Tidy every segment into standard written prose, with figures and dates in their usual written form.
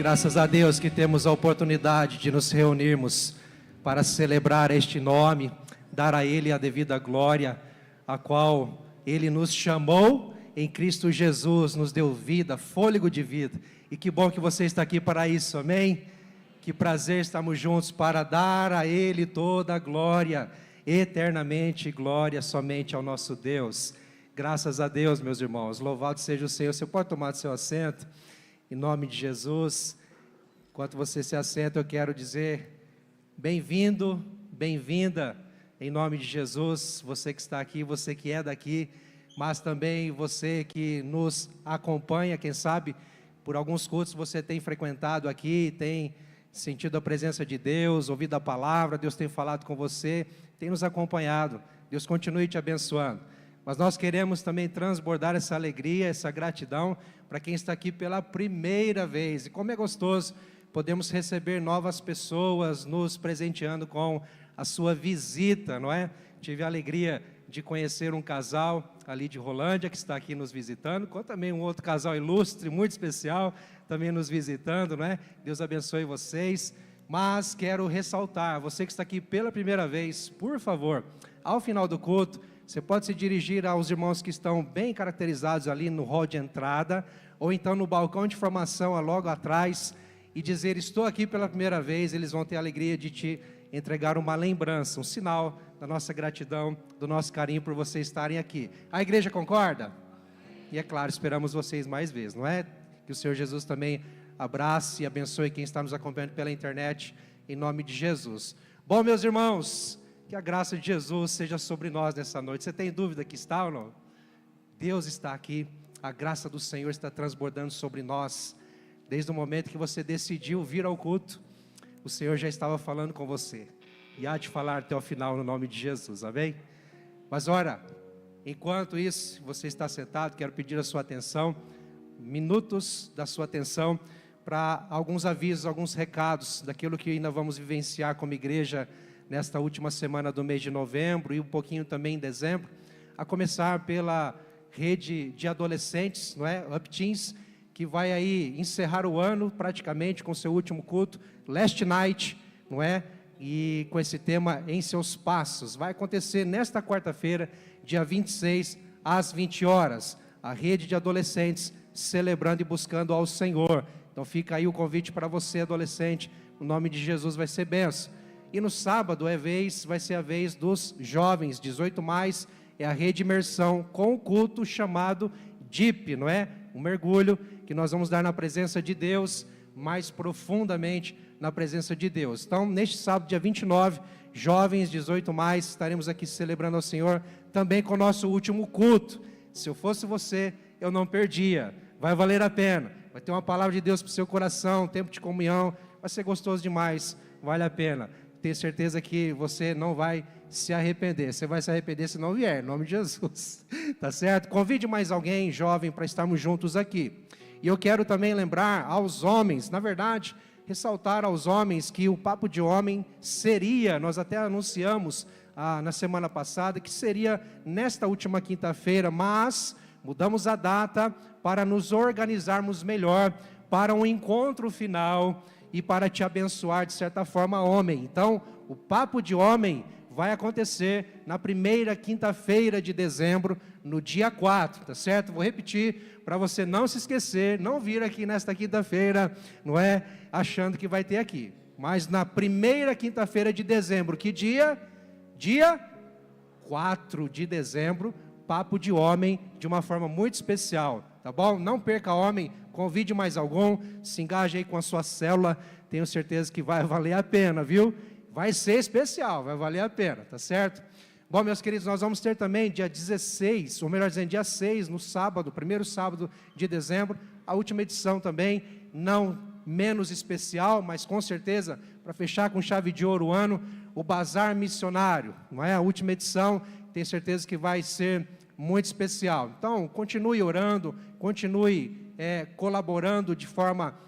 Graças a Deus que temos a oportunidade de nos reunirmos para celebrar este nome, dar a Ele a devida glória, a qual Ele nos chamou em Cristo Jesus, nos deu vida, fôlego de vida. E que bom que você está aqui para isso, amém? Que prazer estarmos juntos para dar a Ele toda a glória, eternamente glória somente ao nosso Deus. Graças a Deus, meus irmãos, louvado seja o Senhor. Você pode tomar seu assento, em nome de Jesus. Enquanto você se assenta, eu quero dizer, bem-vindo, bem-vinda, em nome de Jesus, você que está aqui, você que é daqui, mas também você que nos acompanha, quem sabe, por alguns cultos você tem frequentado aqui, tem sentido a presença de Deus, ouvido a palavra, Deus tem falado com você, tem nos acompanhado, Deus continue te abençoando. Mas nós queremos também transbordar essa alegria, essa gratidão para quem está aqui pela primeira vez. E como é gostoso, podemos receber novas pessoas nos presenteando com a sua visita, não é? Tive a alegria de conhecer um casal ali de Rolândia que está aqui nos visitando, como também um outro casal ilustre, muito especial, também nos visitando, não é? Deus abençoe vocês. Mas quero ressaltar, você que está aqui pela primeira vez, por favor, ao final do culto, você pode se dirigir aos irmãos que estão bem caracterizados ali no hall de entrada, ou então no balcão de formação logo atrás, e dizer, estou aqui pela primeira vez. Eles vão ter a alegria de te entregar uma lembrança, um sinal da nossa gratidão, do nosso carinho por vocês estarem aqui. A igreja concorda? E é claro, esperamos vocês mais vezes, não é? Que o Senhor Jesus também abrace e abençoe quem está nos acompanhando pela internet, em nome de Jesus. Bom, meus irmãos, que a graça de Jesus seja sobre nós nessa noite. Você tem dúvida que está ou não? Deus está aqui, a graça do Senhor está transbordando sobre nós. Desde o momento que você decidiu vir ao culto, o Senhor já estava falando com você. E há de falar até o final no nome de Jesus, amém? Mas ora, enquanto isso, você está sentado, quero pedir a sua atenção, minutos da sua atenção, para alguns avisos, alguns recados, daquilo que ainda vamos vivenciar como igreja, nesta última semana do mês de novembro e um pouquinho também em dezembro, a começar pela rede de adolescentes, não é? Up Teens, que vai aí encerrar o ano praticamente com seu último culto, Last Night, não é? E com esse tema Em Seus Passos. Vai acontecer nesta quarta-feira, dia 26, às 20 horas, a rede de adolescentes celebrando e buscando ao Senhor. Então fica aí o convite para você, adolescente, o nome de Jesus vai ser bênção. E no sábado vai ser a vez dos jovens, 18+, é a rede de imersão com o culto chamado DIP, não é? Um mergulho que nós vamos dar na presença de Deus, mais profundamente na presença de Deus. Então, neste sábado, dia 29, jovens, 18+, estaremos aqui celebrando ao Senhor, também com o nosso último culto. Se eu fosse você, eu não perdia, vai valer a pena, vai ter uma palavra de Deus para o seu coração, tempo de comunhão, vai ser gostoso demais, vale a pena. Tenho certeza que você não vai se arrepender. Você vai se arrepender se não vier, em nome de Jesus. Tá certo? Convide mais alguém, jovem, para estarmos juntos aqui. E eu quero também lembrar aos homens, na verdade, ressaltar aos homens que o Papo de Homem seria, nós até anunciamos na semana passada, que seria nesta última quinta-feira, mas mudamos a data para nos organizarmos melhor para um encontro final e para te abençoar de certa forma, homem. Então, o Papo de Homem vai acontecer na primeira quinta-feira de dezembro, no dia 4, tá certo? Vou repetir, para você não se esquecer, não vir aqui nesta quinta-feira, não é? Achando que vai ter aqui. Mas na primeira quinta-feira de dezembro, que dia? Dia 4 de dezembro, Papo de Homem, de uma forma muito especial, tá bom? Não perca, homem, convide mais algum, se engaje aí com a sua célula, tenho certeza que vai valer a pena, viu? Vai ser especial, vai valer a pena, tá certo? Bom, meus queridos, nós vamos ter também dia 16, ou melhor dizendo, dia 6, no sábado, primeiro sábado de dezembro, a última edição também, não menos especial, mas com certeza, para fechar com chave de ouro o ano, o Bazar Missionário, não é? A última edição, tenho certeza que vai ser muito especial. Então, continue orando, continue colaborando de forma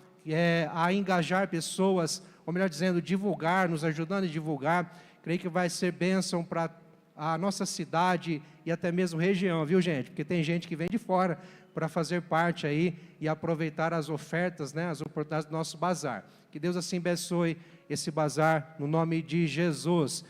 a engajar pessoas, ou melhor dizendo, divulgar, nos ajudando a divulgar. Creio que vai ser bênção para a nossa cidade e até mesmo região, viu, gente? Porque tem gente que vem de fora para fazer parte aí e aproveitar as ofertas, né, as oportunidades do nosso bazar. Que Deus assim abençoe esse bazar, no nome de Jesus.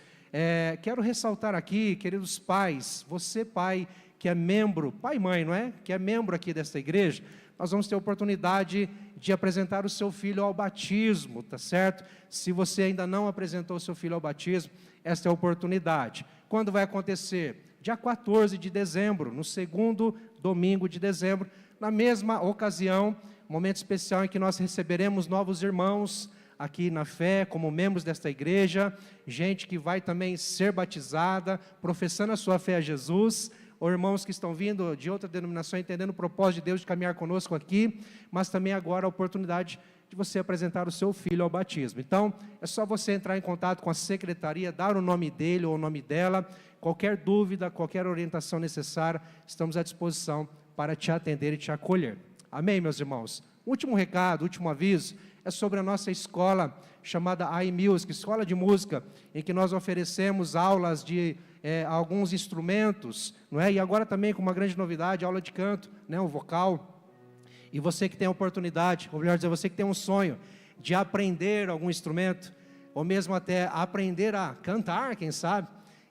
Quero ressaltar aqui, queridos pais, você pai que é membro, pai e mãe, não é? Que é membro aqui desta igreja, nós vamos ter a oportunidade de apresentar o seu filho ao batismo, tá certo? Se você ainda não apresentou o seu filho ao batismo, esta é a oportunidade. Quando vai acontecer? Dia 14 de dezembro, no segundo domingo de dezembro, na mesma ocasião, momento especial em que nós receberemos novos irmãos aqui na fé, como membros desta igreja, gente que vai também ser batizada, professando a sua fé a Jesus, ou irmãos que estão vindo de outra denominação, entendendo o propósito de Deus de caminhar conosco aqui, mas também agora a oportunidade de você apresentar o seu filho ao batismo. Então, é só você entrar em contato com a secretaria, dar o nome dele ou o nome dela, qualquer dúvida, qualquer orientação necessária, estamos à disposição para te atender e te acolher. Amém, meus irmãos? Último recado, último aviso, é sobre a nossa escola chamada iMusic, escola de música, em que nós oferecemos aulas de alguns instrumentos, não é? E agora também com uma grande novidade, aula de canto, né? O vocal. E você que tem a oportunidade, ou melhor dizer, você que tem um sonho de aprender algum instrumento, ou mesmo até aprender a cantar, quem sabe,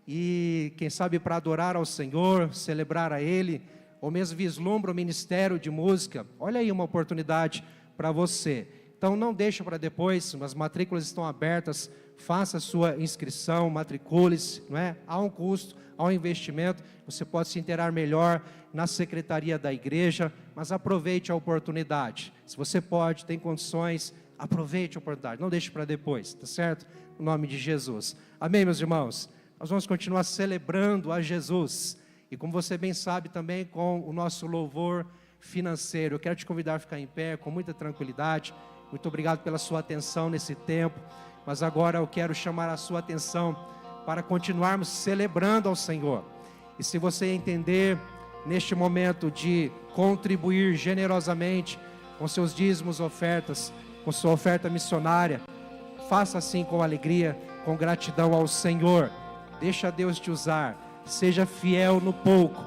e quem sabe para adorar ao Senhor, celebrar a Ele, ou mesmo vislumbra o ministério de música, olha aí uma oportunidade para você. Então não deixa para depois, as matrículas estão abertas, faça a sua inscrição, matricule-se, não é? Há um custo, há um investimento, você pode se inteirar melhor na secretaria da igreja, mas aproveite a oportunidade. Se você pode, tem condições, aproveite a oportunidade, não deixe para depois, tá certo? Em nome de Jesus. Amém, meus irmãos? Nós vamos continuar celebrando a Jesus, e como você bem sabe também com o nosso louvor financeiro. Eu quero te convidar a ficar em pé com muita tranquilidade. Muito obrigado pela sua atenção nesse tempo, mas agora eu quero chamar a sua atenção para continuarmos celebrando ao Senhor. E se você entender neste momento de contribuir generosamente com seus dízimos, ofertas, com sua oferta missionária, faça assim com alegria, com gratidão ao Senhor. Deixa Deus te usar, seja fiel no pouco,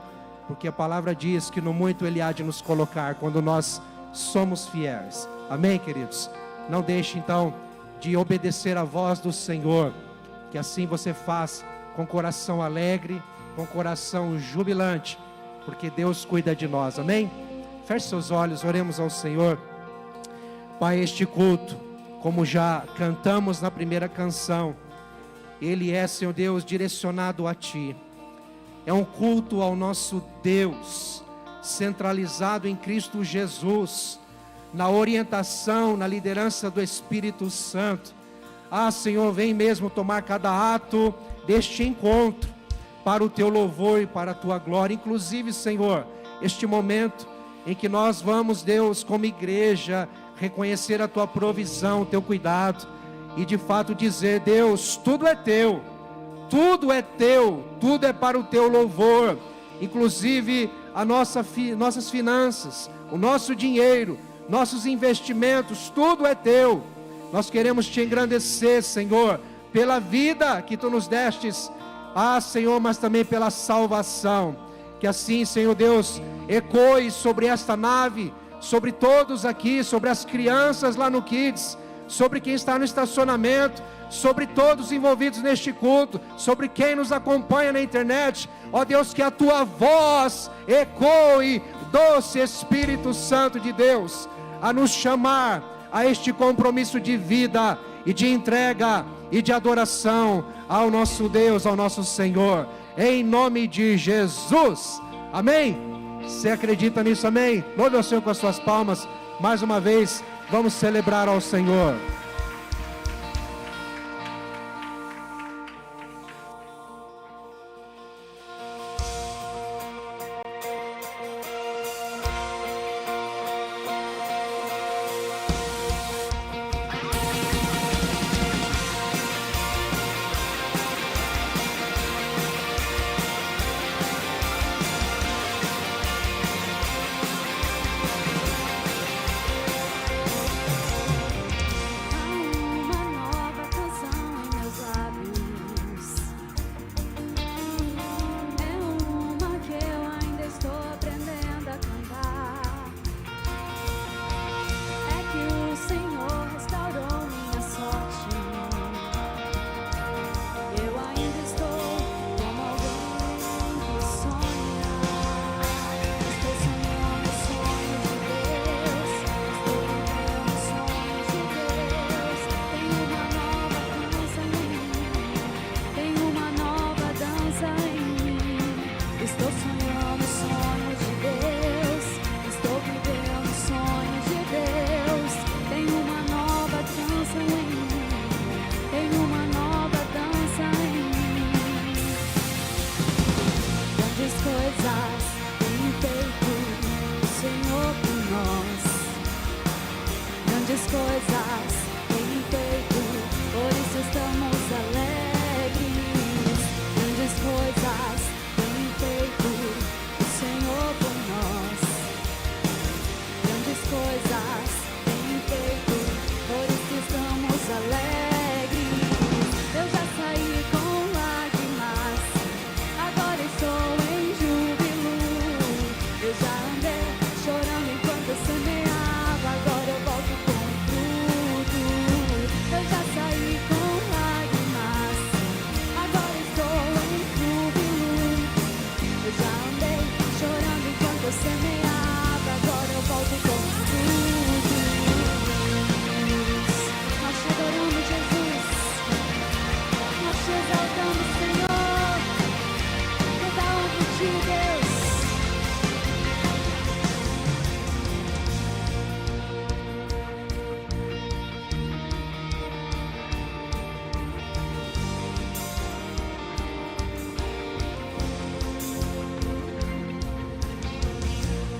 porque a palavra diz que no muito Ele há de nos colocar quando nós somos fiéis. Amém, queridos? Não deixe então de obedecer a voz do Senhor, que assim você faça com coração alegre, com coração jubilante, porque Deus cuida de nós. Amém? Feche seus olhos, oremos ao Senhor. Pai, este culto, como já cantamos na primeira canção, ele é, Senhor Deus, direcionado a Ti. É um culto ao nosso Deus, centralizado em Cristo Jesus, na orientação, na liderança do Espírito Santo. Senhor, vem mesmo tomar cada ato deste encontro, para o Teu louvor e para a Tua glória. Inclusive, Senhor, este momento em que nós vamos, Deus, como igreja, reconhecer a Tua provisão, o Teu cuidado, e de fato dizer: Deus, tudo é Teu, tudo é Teu, tudo é para o Teu louvor, inclusive nossas finanças, o nosso dinheiro, nossos investimentos, tudo é Teu. Nós queremos Te engrandecer, Senhor, pela vida que Tu nos destes, Senhor, mas também pela salvação. Que assim, Senhor Deus, ecoe sobre esta nave, sobre todos aqui, sobre as crianças lá no Kids, sobre quem está no estacionamento, sobre todos envolvidos neste culto, sobre quem nos acompanha na internet. Ó Deus, que a Tua voz ecoe, doce Espírito Santo de Deus, a nos chamar a este compromisso de vida e de entrega e de adoração ao nosso Deus, ao nosso Senhor, em nome de Jesus. Amém? Você acredita nisso? Amém? Louve ao Senhor com as suas palmas. Mais uma vez, vamos celebrar ao Senhor. coisas tem feito, por isso estamos alegres. Grandes coisas tem feito o Senhor por nós. Grandes coisas tem feito, por isso estamos alegres. Eu já saí com lágrimas, agora estou em júbilo. Eu já andei chorando enquanto eu semeava, agora eu volto com fruto. Eu já saí com lágrimas, agora estou em júbilo. Eu já andei chorando enquanto eu semeava, agora eu volto com frutos. Nós te adoramos, Jesus. Nós te exaltamos, Senhor. Toda honra a ti, Deus.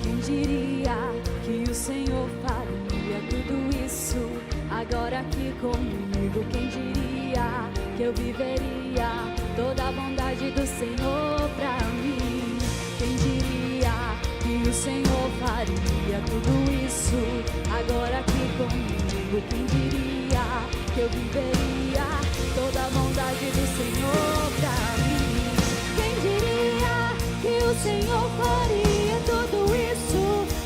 Quem diria que o Senhor faria tudo isso agora aqui comigo? Quem diria que eu viveria toda a bondade do Senhor pra mim? Quem diria que o Senhor faria tudo isso agora aqui comigo? Quem diria que eu viveria toda a bondade do Senhor pra mim? Quem diria que o Senhor faria tudo isso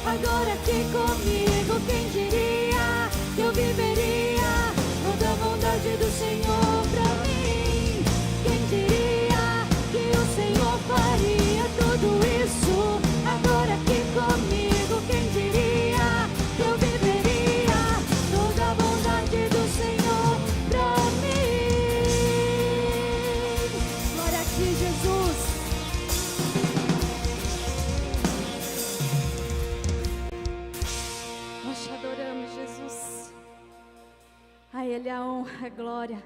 agora aqui comigo? Quem diria que eu viveria toda a bondade do Senhor pra mim? Quem diria que o Senhor faria tudo isso agora aqui comigo? Quem diria que eu viveria toda a bondade do Senhor pra mim? Glória a ti, Jesus. Nós te adoramos, Jesus. A Ele a honra, a glória.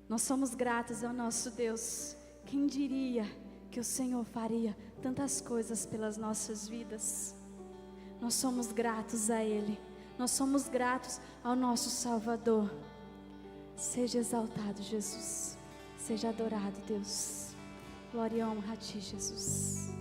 Nós somos gratos ao nosso Deus. Quem diria que o Senhor faria tantas coisas pelas nossas vidas? Nós somos gratos a Ele. Nós somos gratos ao nosso Salvador. Seja exaltado, Jesus. Seja adorado, Deus. Glória e honra a ti, Jesus.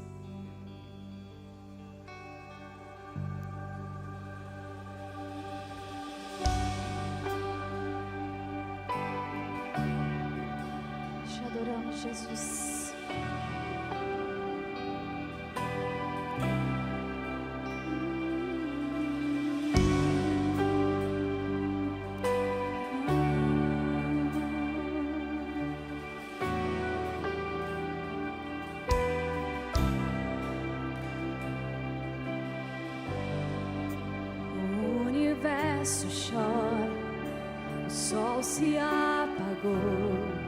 Te adoramos, Jesus. O universo chora, o sol se apagou.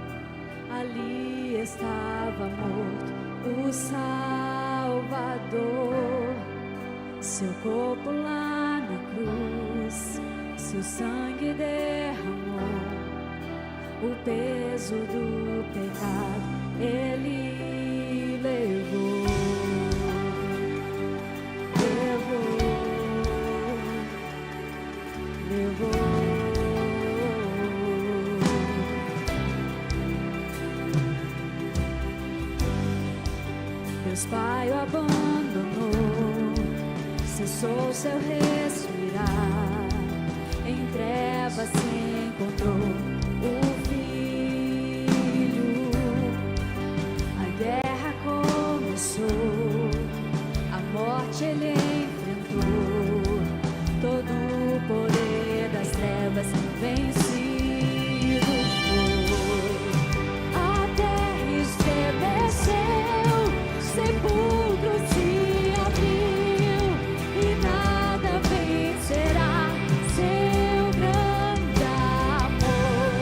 Ali estava morto o Salvador. Seu corpo lá na cruz, seu sangue derramou. O peso do pecado Ele levou. Deus Pai o abandonou, cessou seu respirar. Em trevas se encontrou o Filho. A guerra começou, a morte Ele enfrentou. Todo o poder das trevas vencido foi. A terra estremeceu, sepulcro se abriu e nada vencerá seu grande amor.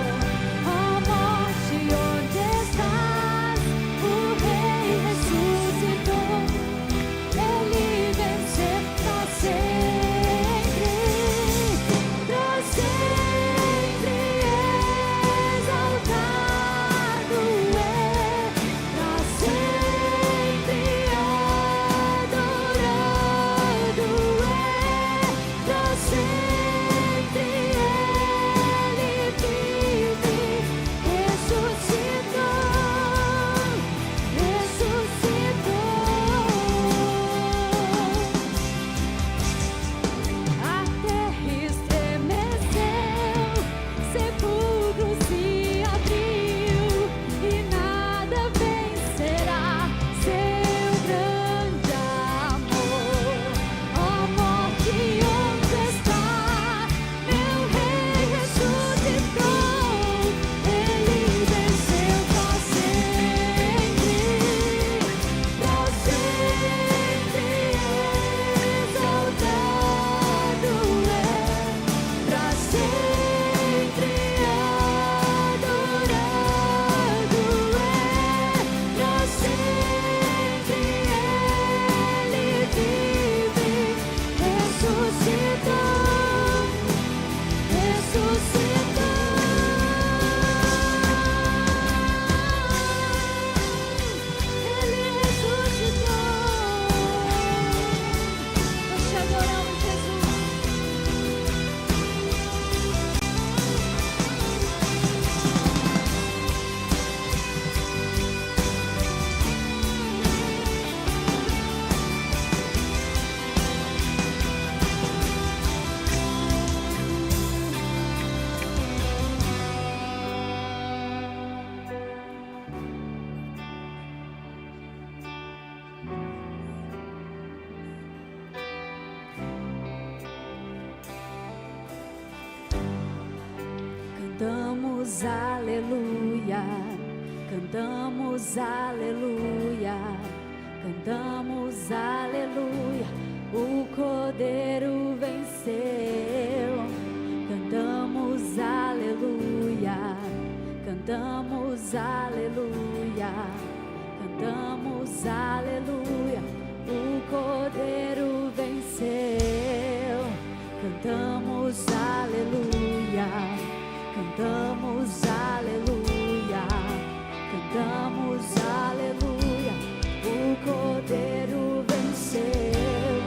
Cantamos aleluia, cantamos aleluia, cantamos aleluia, o Cordeiro venceu. Cantamos aleluia, cantamos aleluia, cantamos aleluia, o Cordeiro venceu. Cantamos aleluia, cantamos aleluia, cantamos aleluia, o Cordeiro venceu.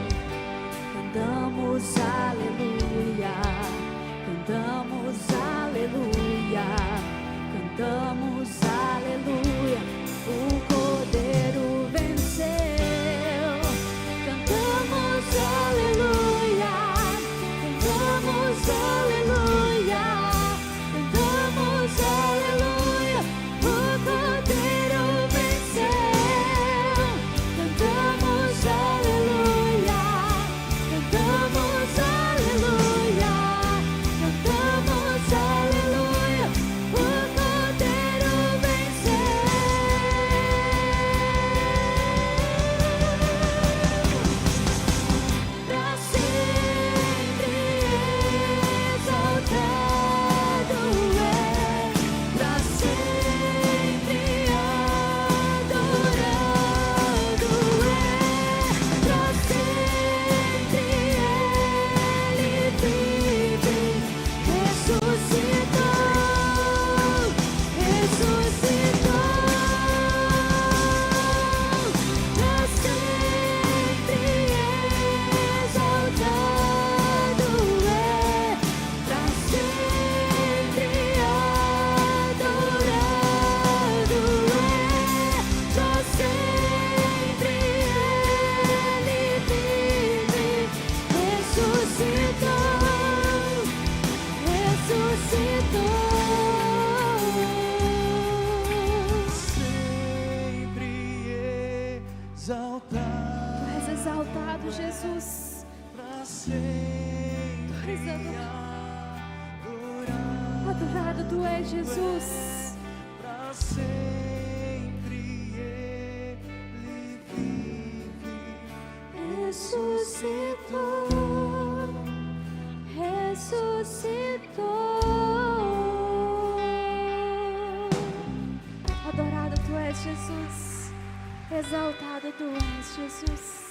Cantamos aleluia, cantamos aleluia, cantamos aleluia, o Cordeiro venceu. Cantamos aleluia, cantamos aleluia, cantamos aleluia, o Cordeiro venceu. Cantamos aleluia, cantamos aleluia, cantamos aleluia, o Cordeiro venceu. Pra sempre exaltado é, pra sempre adorado é, pra sempre Ele vive, ressuscitou, ressuscitou. Pra sempre exaltado é, pra sempre adorado é, pra sempre Ele vive, ressuscitou, ressuscitou. Sempre exaltado, Tu és exaltado, Jesus. pra Tu sempre és adorado, adorado, Tu és Jesus. pra sempre Ele vive. Ressuscitou, ressuscitou. Adorado Tu és, Jesus. Exaltado Tu és, Jesus.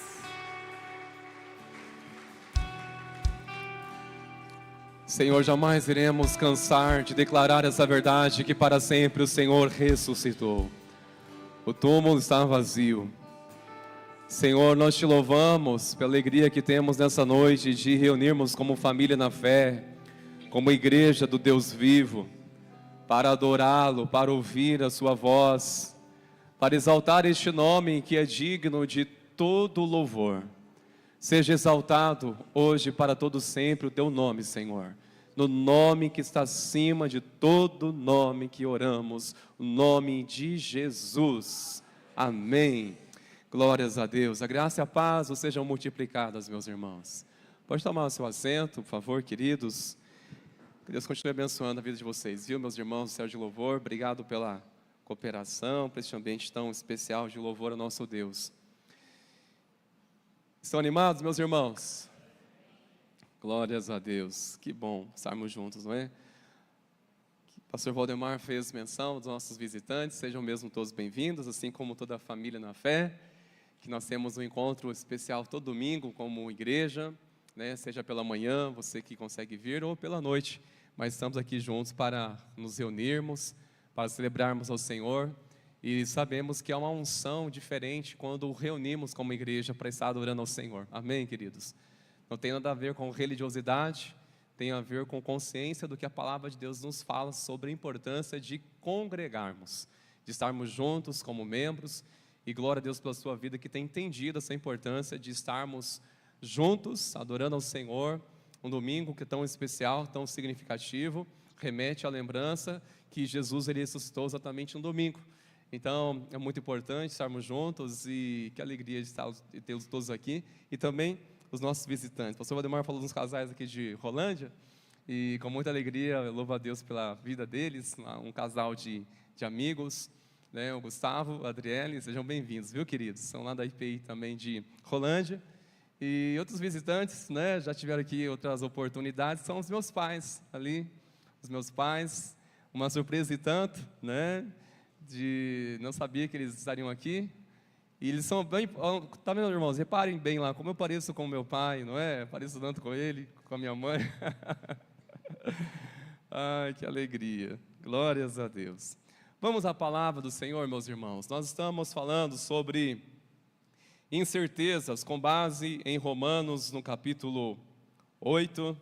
Senhor, jamais iremos cansar de declarar essa verdade que para sempre o Senhor ressuscitou. O túmulo está vazio. Senhor, nós te louvamos pela alegria que temos nessa noite de reunirmos como família na fé, como igreja do Deus vivo, para adorá-lo, para ouvir a sua voz, para exaltar este nome que é digno de todo louvor. Seja exaltado hoje para todo sempre o teu nome, Senhor. No nome que está acima de todo nome que oramos, o nome de Jesus. Amém. Glórias a Deus. A graça e a paz sejam multiplicadas, meus irmãos. Pode tomar o seu assento, por favor, queridos. Que Deus continue abençoando a vida de vocês, viu, meus irmãos do céu de louvor. Obrigado pela cooperação, por este ambiente tão especial de louvor ao nosso Deus. Estão animados, meus irmãos? Glórias a Deus. Que bom estarmos juntos, não é? O pastor Valdemar fez menção dos nossos visitantes, sejam mesmo todos bem-vindos, assim como toda a família na fé, que nós temos um encontro especial todo domingo como igreja, né? Seja pela manhã, você que consegue vir, ou pela noite, mas estamos aqui juntos para nos reunirmos, para celebrarmos ao Senhor, e sabemos que há uma unção diferente quando reunimos como igreja para estar adorando ao Senhor. Amém, queridos? Não tem nada a ver com religiosidade, tem a ver com consciência do que a palavra de Deus nos fala sobre a importância de congregarmos, de estarmos juntos como membros, e glória a Deus pela sua vida que tem entendido essa importância de estarmos juntos, adorando ao Senhor, um domingo que é tão especial, tão significativo, remete à lembrança que Jesus ele ressuscitou exatamente no domingo. Então, é muito importante estarmos juntos e que alegria de tê-los todos aqui. E também os nossos visitantes. O pastor Valdemar falou dos casais aqui de Rolândia. E com muita alegria, eu louvo a Deus pela vida deles, um casal de amigos, né? O Gustavo, a Adriele, sejam bem-vindos, viu, queridos? São lá da IPI também de Rolândia. E outros visitantes, né, já tiveram aqui outras oportunidades, são os meus pais ali, os meus pais, uma surpresa e tanto, né, não sabia que eles estariam aqui. E eles são bem, tá vendo, irmãos? Reparem bem lá, como eu pareço com meu pai, não é? Pareço tanto com ele, com a minha mãe. Ai, que alegria. Glórias a Deus. Vamos à palavra do Senhor, meus irmãos. Nós estamos falando sobre incertezas com base em Romanos, no capítulo 8.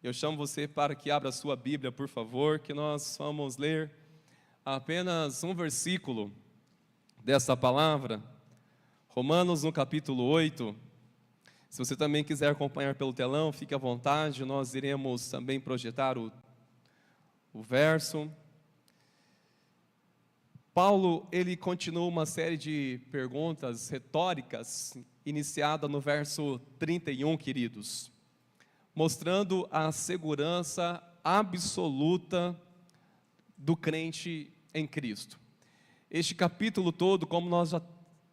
Eu chamo você para que abra a sua Bíblia, por favor, que nós vamos ler apenas um versículo dessa palavra. Romanos, no capítulo 8. Se você também quiser acompanhar pelo telão, fique à vontade, nós iremos também projetar o verso. Paulo, ele continua uma série de perguntas retóricas, iniciada no verso 31, queridos, mostrando a segurança absoluta do crente em Cristo. Este capítulo todo, como nós já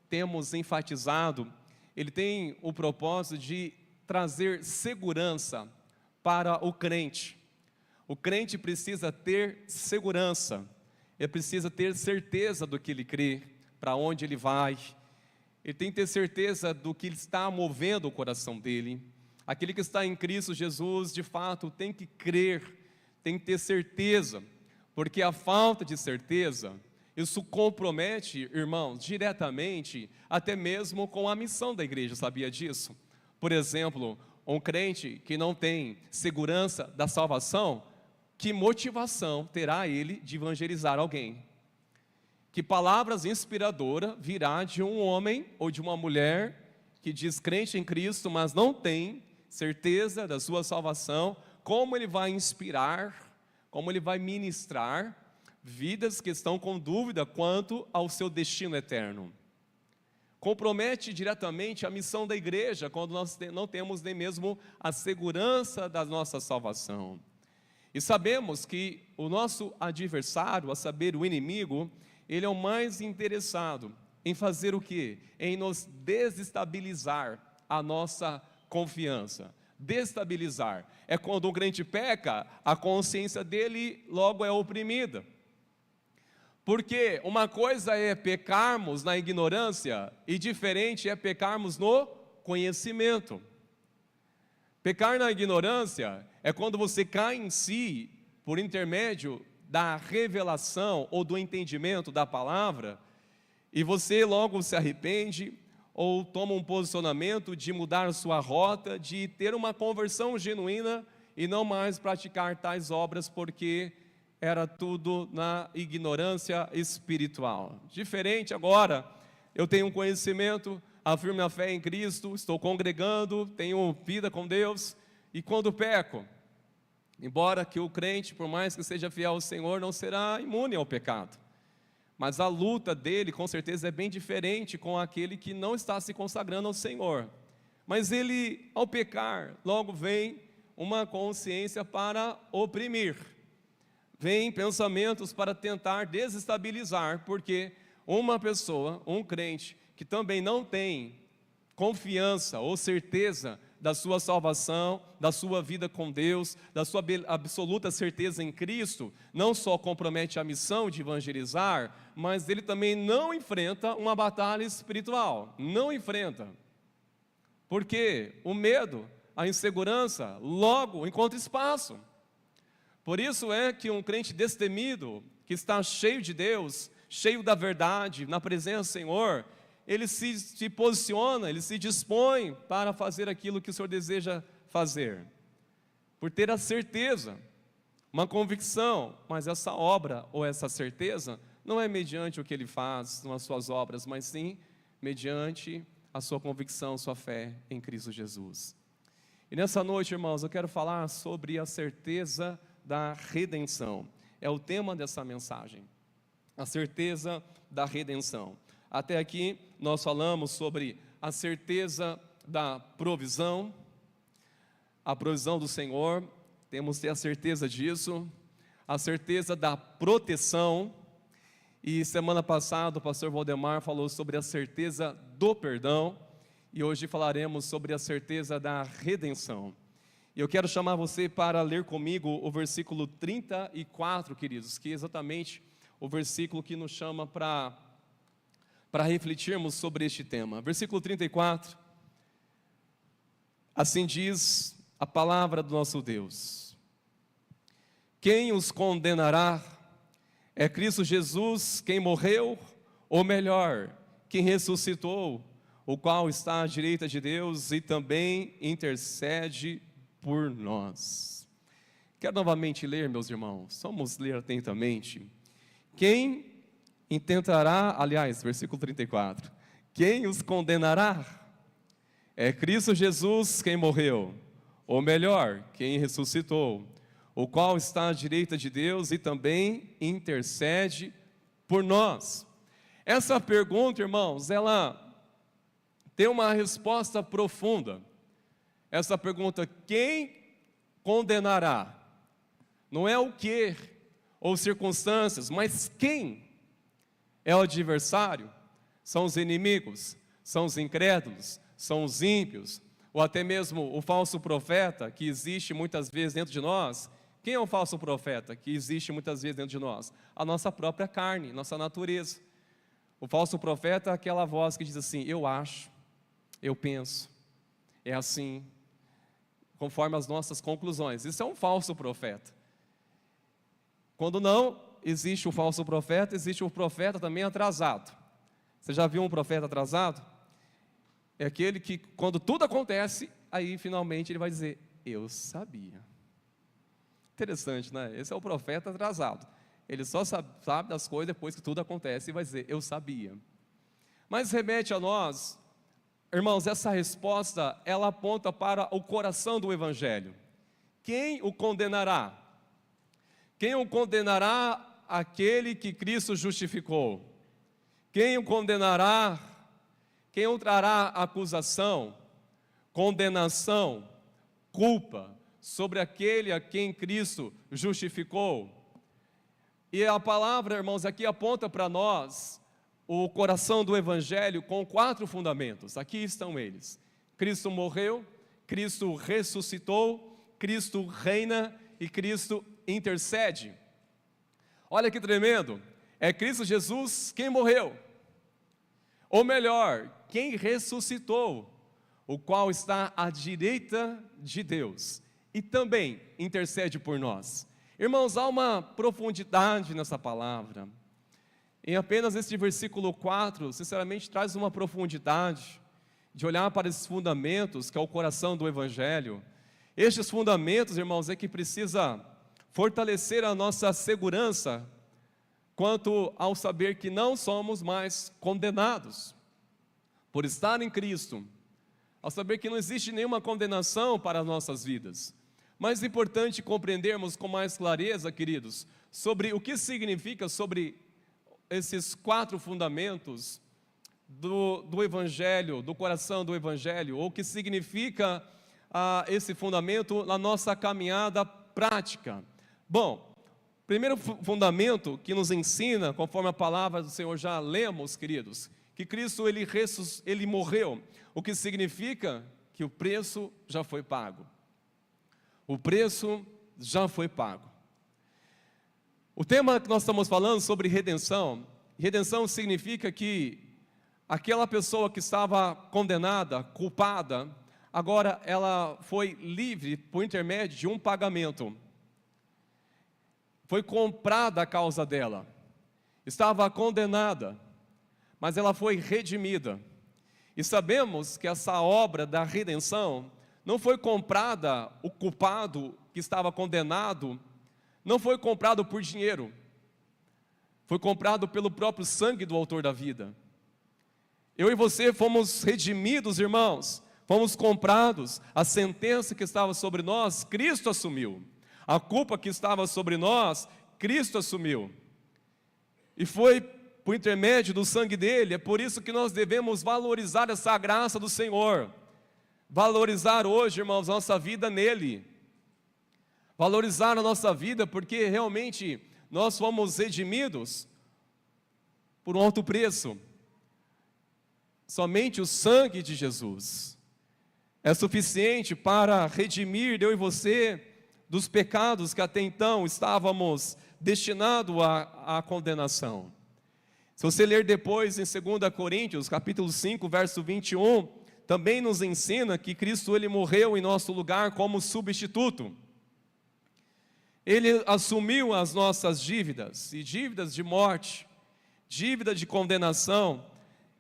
temos enfatizado, ele tem o propósito de trazer segurança para o crente. O crente precisa ter segurança, ele precisa ter certeza do que ele crê, para onde ele vai, ele tem que ter certeza do que está movendo o coração dele. Aquele que está em Cristo Jesus, de fato, tem que crer, tem que ter certeza, porque a falta de certeza, isso compromete, irmãos, diretamente, até mesmo com a missão da igreja, sabia disso? Por exemplo, um crente que não tem segurança da salvação, que motivação terá ele de evangelizar alguém? Que palavras inspiradoras virá de um homem ou de uma mulher que diz crente em Cristo, mas não tem certeza da sua salvação? Como ele vai inspirar, como ele vai ministrar vidas que estão com dúvida quanto ao seu destino eterno? Compromete diretamente a missão da igreja, quando nós não temos nem mesmo a segurança da nossa salvação. E sabemos que o nosso adversário, a saber, o inimigo, ele é o mais interessado em fazer o quê? Em nos desestabilizar a nossa confiança. Destabilizar. É quando um crente peca, a consciência dele logo é oprimida. Porque uma coisa é pecarmos na ignorância e diferente é pecarmos no conhecimento. Pecar na ignorância é quando você cai em si por intermédio da revelação ou do entendimento da palavra e você logo se arrepende ou toma um posicionamento de mudar sua rota, de ter uma conversão genuína e não mais praticar tais obras porque era tudo na ignorância espiritual. Diferente agora, eu tenho um conhecimento, afirmo minha fé em Cristo, estou congregando, tenho vida com Deus, e quando peco, embora que o crente, por mais que seja fiel ao Senhor, não será imune ao pecado, mas a luta dele, com certeza, é bem diferente com aquele que não está se consagrando ao Senhor. Mas ele, ao pecar, logo vem uma consciência para oprimir, vem pensamentos para tentar desestabilizar, porque uma pessoa, um crente, que também não tem confiança ou certeza da sua salvação, da sua vida com Deus, da sua absoluta certeza em Cristo, não só compromete a missão de evangelizar, mas ele também não enfrenta uma batalha espiritual, não enfrenta. Porque o medo, a insegurança, logo encontra espaço. Por isso é que um crente destemido, que está cheio de Deus, cheio da verdade, na presença do Senhor, ele se posiciona, ele se dispõe para fazer aquilo que o Senhor deseja fazer, por ter a certeza, uma convicção, mas essa obra ou essa certeza não é mediante o que ele faz nas suas obras, mas sim mediante a sua convicção, sua fé em Cristo Jesus. E nessa noite, irmãos, eu quero falar sobre a certeza da redenção. É o tema dessa mensagem, a certeza da redenção. Até aqui nós falamos sobre a certeza da provisão, a provisão do Senhor, temos que ter a certeza disso, a certeza da proteção. E semana passada o pastor Valdemar falou sobre a certeza do perdão, e hoje falaremos sobre a certeza da redenção. E eu quero chamar você para ler comigo o versículo 34, queridos, que é exatamente o versículo que nos chama para refletirmos sobre este tema. Versículo 34, assim diz a palavra do nosso Deus: quem os condenará? É Cristo Jesus quem morreu, ou melhor, quem ressuscitou, o qual está à direita de Deus e também intercede por nós. Quero novamente ler, meus irmãos, vamos ler atentamente. Quem intentará, aliás, versículo 34, quem os condenará? É Cristo Jesus quem morreu, ou melhor, quem ressuscitou, o qual está à direita de Deus e também intercede por nós. Essa pergunta, irmãos, ela tem uma resposta profunda. Essa pergunta, quem condenará? Não é o que ou circunstâncias, mas quem? É o adversário? São os inimigos? São os incrédulos? São os ímpios? Ou até mesmo o falso profeta que existe muitas vezes dentro de nós? Quem é o falso profeta que existe muitas vezes dentro de nós? A nossa própria carne, nossa natureza. O falso profeta é aquela voz que diz assim: eu acho, eu penso, é assim, conforme as nossas conclusões. Isso é um falso profeta. Quando não existe o falso profeta, existe o profeta também atrasado. Você já viu um profeta atrasado? É aquele que, quando tudo acontece, aí finalmente ele vai dizer: eu sabia. Interessante, né? Esse é o profeta atrasado. Ele só sabe das coisas depois que tudo acontece e vai dizer: eu sabia. Mas remete a nós, irmãos, essa resposta, ela aponta para o coração do Evangelho. Quem o condenará? Quem o condenará? Aquele que Cristo justificou. Quem o condenará? Quem o trará acusação, condenação, culpa sobre aquele a quem Cristo justificou? E a palavra, irmãos, aqui aponta para nós o coração do Evangelho com 4 fundamentos. Aqui estão eles: Cristo morreu, Cristo ressuscitou, Cristo reina e Cristo intercede. Olha que tremendo, é Cristo Jesus quem morreu, ou melhor, quem ressuscitou, o qual está à direita de Deus e também intercede por nós. Irmãos, há uma profundidade nessa palavra. Em apenas este versículo 4, sinceramente traz uma profundidade de olhar para esses fundamentos, que é o coração do Evangelho. Estes fundamentos, irmãos, é que precisa fortalecer a nossa segurança quanto ao saber que não somos mais condenados por estar em Cristo, ao saber que não existe nenhuma condenação para as nossas vidas. Mas é importante compreendermos com mais clareza, queridos, sobre o que significa, sobre esses 4 fundamentos do Evangelho, do coração do Evangelho, ou o que significa esse fundamento na nossa caminhada prática. Bom, primeiro fundamento que nos ensina, conforme a palavra do Senhor já lemos, queridos, que Cristo ele morreu, o que significa que o preço já foi pago. O preço já foi pago. O tema que nós estamos falando sobre redenção, redenção significa que aquela pessoa que estava condenada, culpada, agora ela foi livre por intermédio de um pagamento. Foi comprada a causa dela. Estava condenada, mas ela foi redimida. E sabemos que essa obra da redenção não foi comprada, o culpado que estava condenado, não foi comprado por dinheiro. Foi comprado pelo próprio sangue do autor da vida. Eu e você fomos redimidos, irmãos, fomos comprados. A sentença que estava sobre nós, Cristo assumiu. A culpa que estava sobre nós, Cristo assumiu. E foi por intermédio do sangue dele. É por isso que nós devemos valorizar essa graça do Senhor. Valorizar hoje, irmãos, nossa vida nele. valorizar a nossa vida, porque realmente nós fomos redimidos por um alto preço. Somente o sangue de Jesus é suficiente para redimir eu e você dos pecados que até então estávamos destinados à condenação. Se você ler depois em 2 Coríntios, capítulo 5, verso 21, também nos ensina que Cristo ele morreu em nosso lugar como substituto. Ele assumiu as nossas dívidas, e dívidas de morte, dívida de condenação.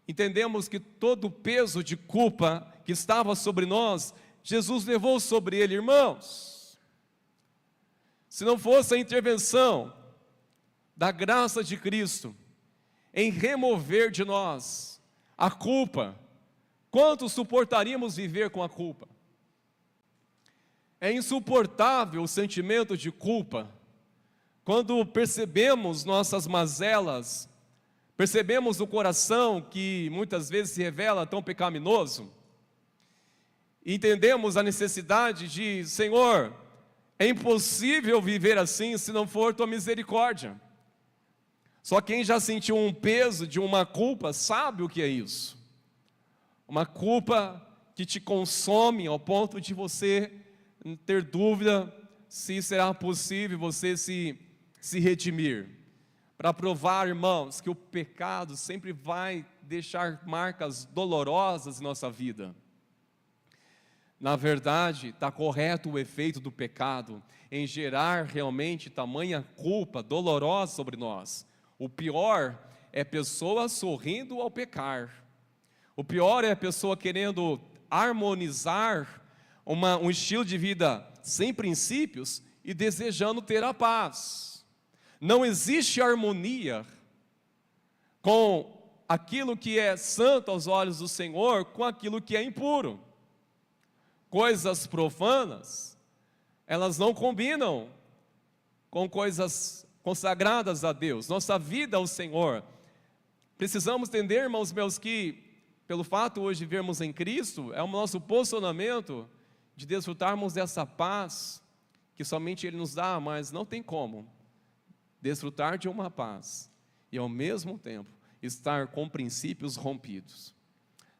Entendemos que todo o peso de culpa que estava sobre nós, Jesus levou sobre ele, irmãos. Se não fosse a intervenção da graça de Cristo em remover de nós a culpa, quanto suportaríamos viver com a culpa? É insuportável o sentimento de culpa, quando percebemos nossas mazelas, percebemos o coração que muitas vezes se revela tão pecaminoso, e entendemos a necessidade de, Senhor, é impossível viver assim se não for Tua misericórdia. Só quem já sentiu um peso de uma culpa sabe o que é isso. Uma culpa que te consome ao ponto de você ter dúvida se será possível você se redimir. Para provar, irmãos, que o pecado sempre vai deixar marcas dolorosas em nossa vida. Na verdade, está correto o efeito do pecado em gerar realmente tamanha culpa dolorosa sobre nós. O pior é a pessoa sorrindo ao pecar. O pior é a pessoa querendo harmonizar um estilo de vida sem princípios e desejando ter a paz. Não existe harmonia com aquilo que é santo aos olhos do Senhor com aquilo que é impuro. Coisas profanas, elas não combinam com coisas consagradas a Deus. Nossa vida ao Senhor. Precisamos entender, irmãos meus, que pelo fato hoje de vermos em Cristo, é o nosso posicionamento de desfrutarmos dessa paz que somente Ele nos dá, mas não tem como desfrutar de uma paz e ao mesmo tempo estar com princípios rompidos.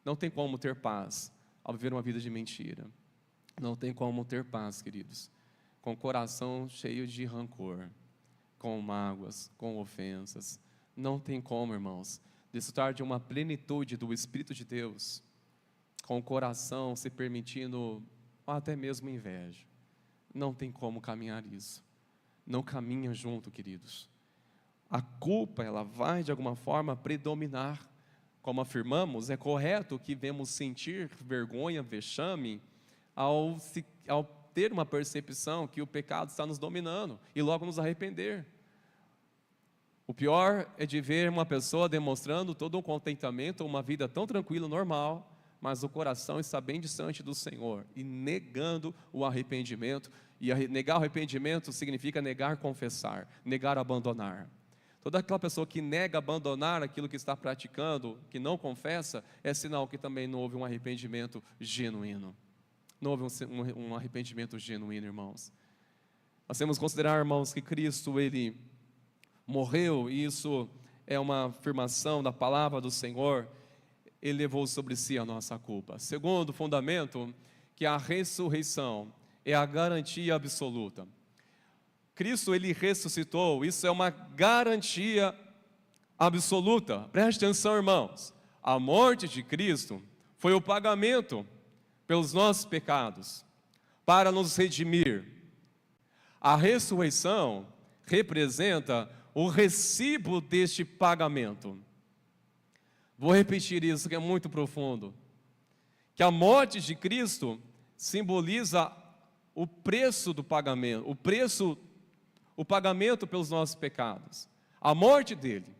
Não tem como ter paz ao viver uma vida de mentira. Não tem como ter paz, queridos, com o coração cheio de rancor, com mágoas, com ofensas. Não tem como, irmãos, desfrutar de uma plenitude do Espírito de Deus, com o coração se permitindo até mesmo inveja. Não tem como caminhar isso. Não caminha junto, queridos. A culpa, ela vai de alguma forma predominar. Como afirmamos, é correto que vemos sentir vergonha, vexame, ao ter uma percepção que o pecado está nos dominando e logo nos arrepender. O pior é de ver uma pessoa demonstrando todo um contentamento, uma vida tão tranquila, normal, mas o coração está bem distante do Senhor e negando o arrependimento. E negar o arrependimento significa negar confessar, negar abandonar. Toda aquela pessoa que nega abandonar aquilo que está praticando, que não confessa, é sinal que também não houve um arrependimento genuíno. Não houve um arrependimento genuíno, irmãos. Nós temos que considerar, irmãos, que Cristo, Ele morreu, e isso é uma afirmação da palavra do Senhor. Ele levou sobre si a nossa culpa. Segundo fundamento, que a ressurreição é a garantia absoluta. Cristo, Ele ressuscitou, isso é uma garantia absoluta. Preste atenção, irmãos. A morte de Cristo foi o pagamento pelos nossos pecados, para nos redimir. A ressurreição representa o recibo deste pagamento. Vou repetir isso, que é muito profundo. Que a morte de Cristo simboliza o preço do pagamento, o pagamento pelos nossos pecados, a morte dele.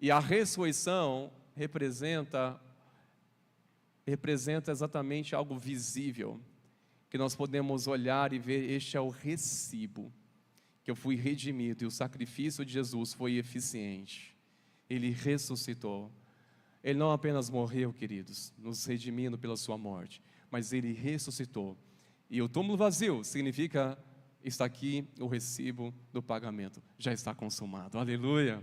E a ressurreição representa exatamente algo visível, que nós podemos olhar e ver, este é o recibo, que eu fui redimido, e o sacrifício de Jesus foi eficiente. Ele ressuscitou. Ele não apenas morreu, queridos, nos redimindo pela sua morte, mas Ele ressuscitou. E o túmulo vazio significa está aqui o recibo do pagamento. Já está consumado. Aleluia.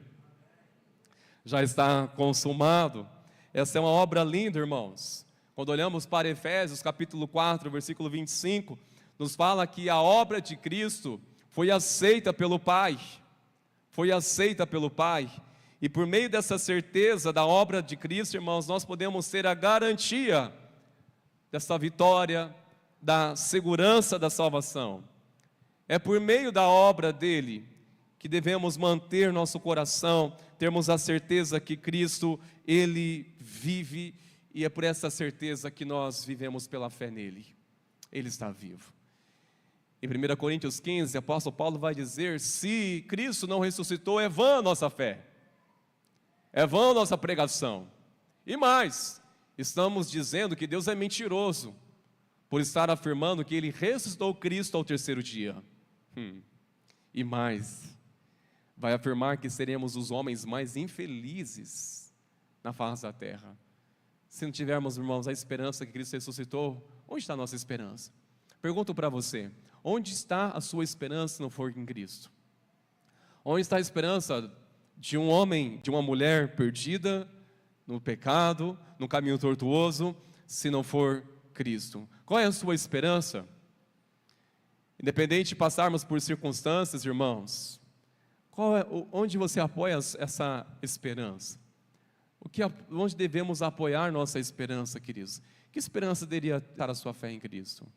Já está consumado. Essa é uma obra linda, irmãos. Quando olhamos para Efésios capítulo 4, versículo 25, nos fala que a obra de Cristo foi aceita pelo Pai. Foi aceita pelo Pai. E por meio dessa certeza da obra de Cristo, irmãos, nós podemos ter a garantia dessa vitória, da segurança da salvação. É por meio da obra dele que devemos manter nosso coração, termos a certeza que Cristo, Ele vive, e é por essa certeza que nós vivemos pela fé nele. Ele está vivo. Em 1 Coríntios 15, o apóstolo Paulo vai dizer: se Cristo não ressuscitou, é vã a nossa fé, é vã a nossa pregação. E mais, estamos dizendo que Deus é mentiroso, por estar afirmando que Ele ressuscitou Cristo ao terceiro dia. E mais, vai afirmar que seremos os homens mais infelizes na face da terra. Se não tivermos, irmãos, a esperança que Cristo ressuscitou, onde está a nossa esperança? Pergunto para você, onde está a sua esperança se não for em Cristo? Onde está a esperança de um homem, de uma mulher perdida no pecado, no caminho tortuoso, se não for Cristo? Qual é a sua esperança? Independente de passarmos por circunstâncias, irmãos, onde você apoia essa esperança? Onde devemos apoiar nossa esperança, queridos? Que esperança deveria estar a sua fé em Cristo?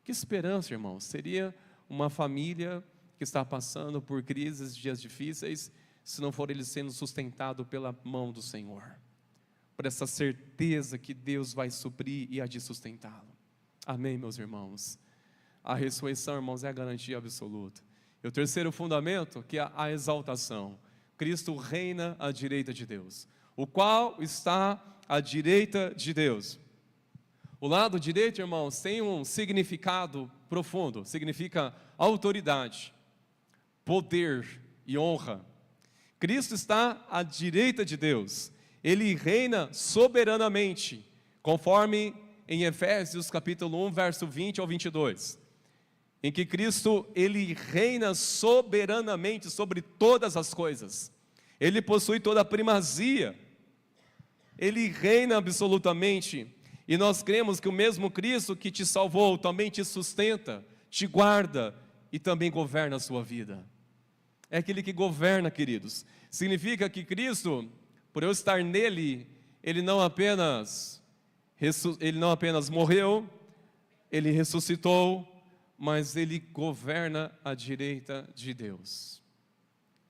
Que esperança, irmãos? Seria uma família que está passando por crises, dias difíceis, se não for ele sendo sustentado pela mão do Senhor, por essa certeza que Deus vai suprir e há de sustentá-lo. Amém, meus irmãos? A ressurreição, irmãos, é a garantia absoluta. E o terceiro fundamento, que é a exaltação. Cristo reina à direita de Deus. O qual está à direita de Deus. O lado direito, irmãos, tem um significado profundo. Significa autoridade, poder e honra. Cristo está à direita de Deus. Ele reina soberanamente, conforme em Efésios capítulo 1, verso 20 ao 22. Em que Cristo, Ele reina soberanamente sobre todas as coisas. Ele possui toda a primazia. Ele reina absolutamente. E nós cremos que o mesmo Cristo que te salvou também te sustenta, te guarda e também governa a sua vida. É aquele que governa, queridos. Significa que Cristo, por eu estar nele, Ele não apenas morreu, Ele ressuscitou, mas Ele governa à direita de Deus.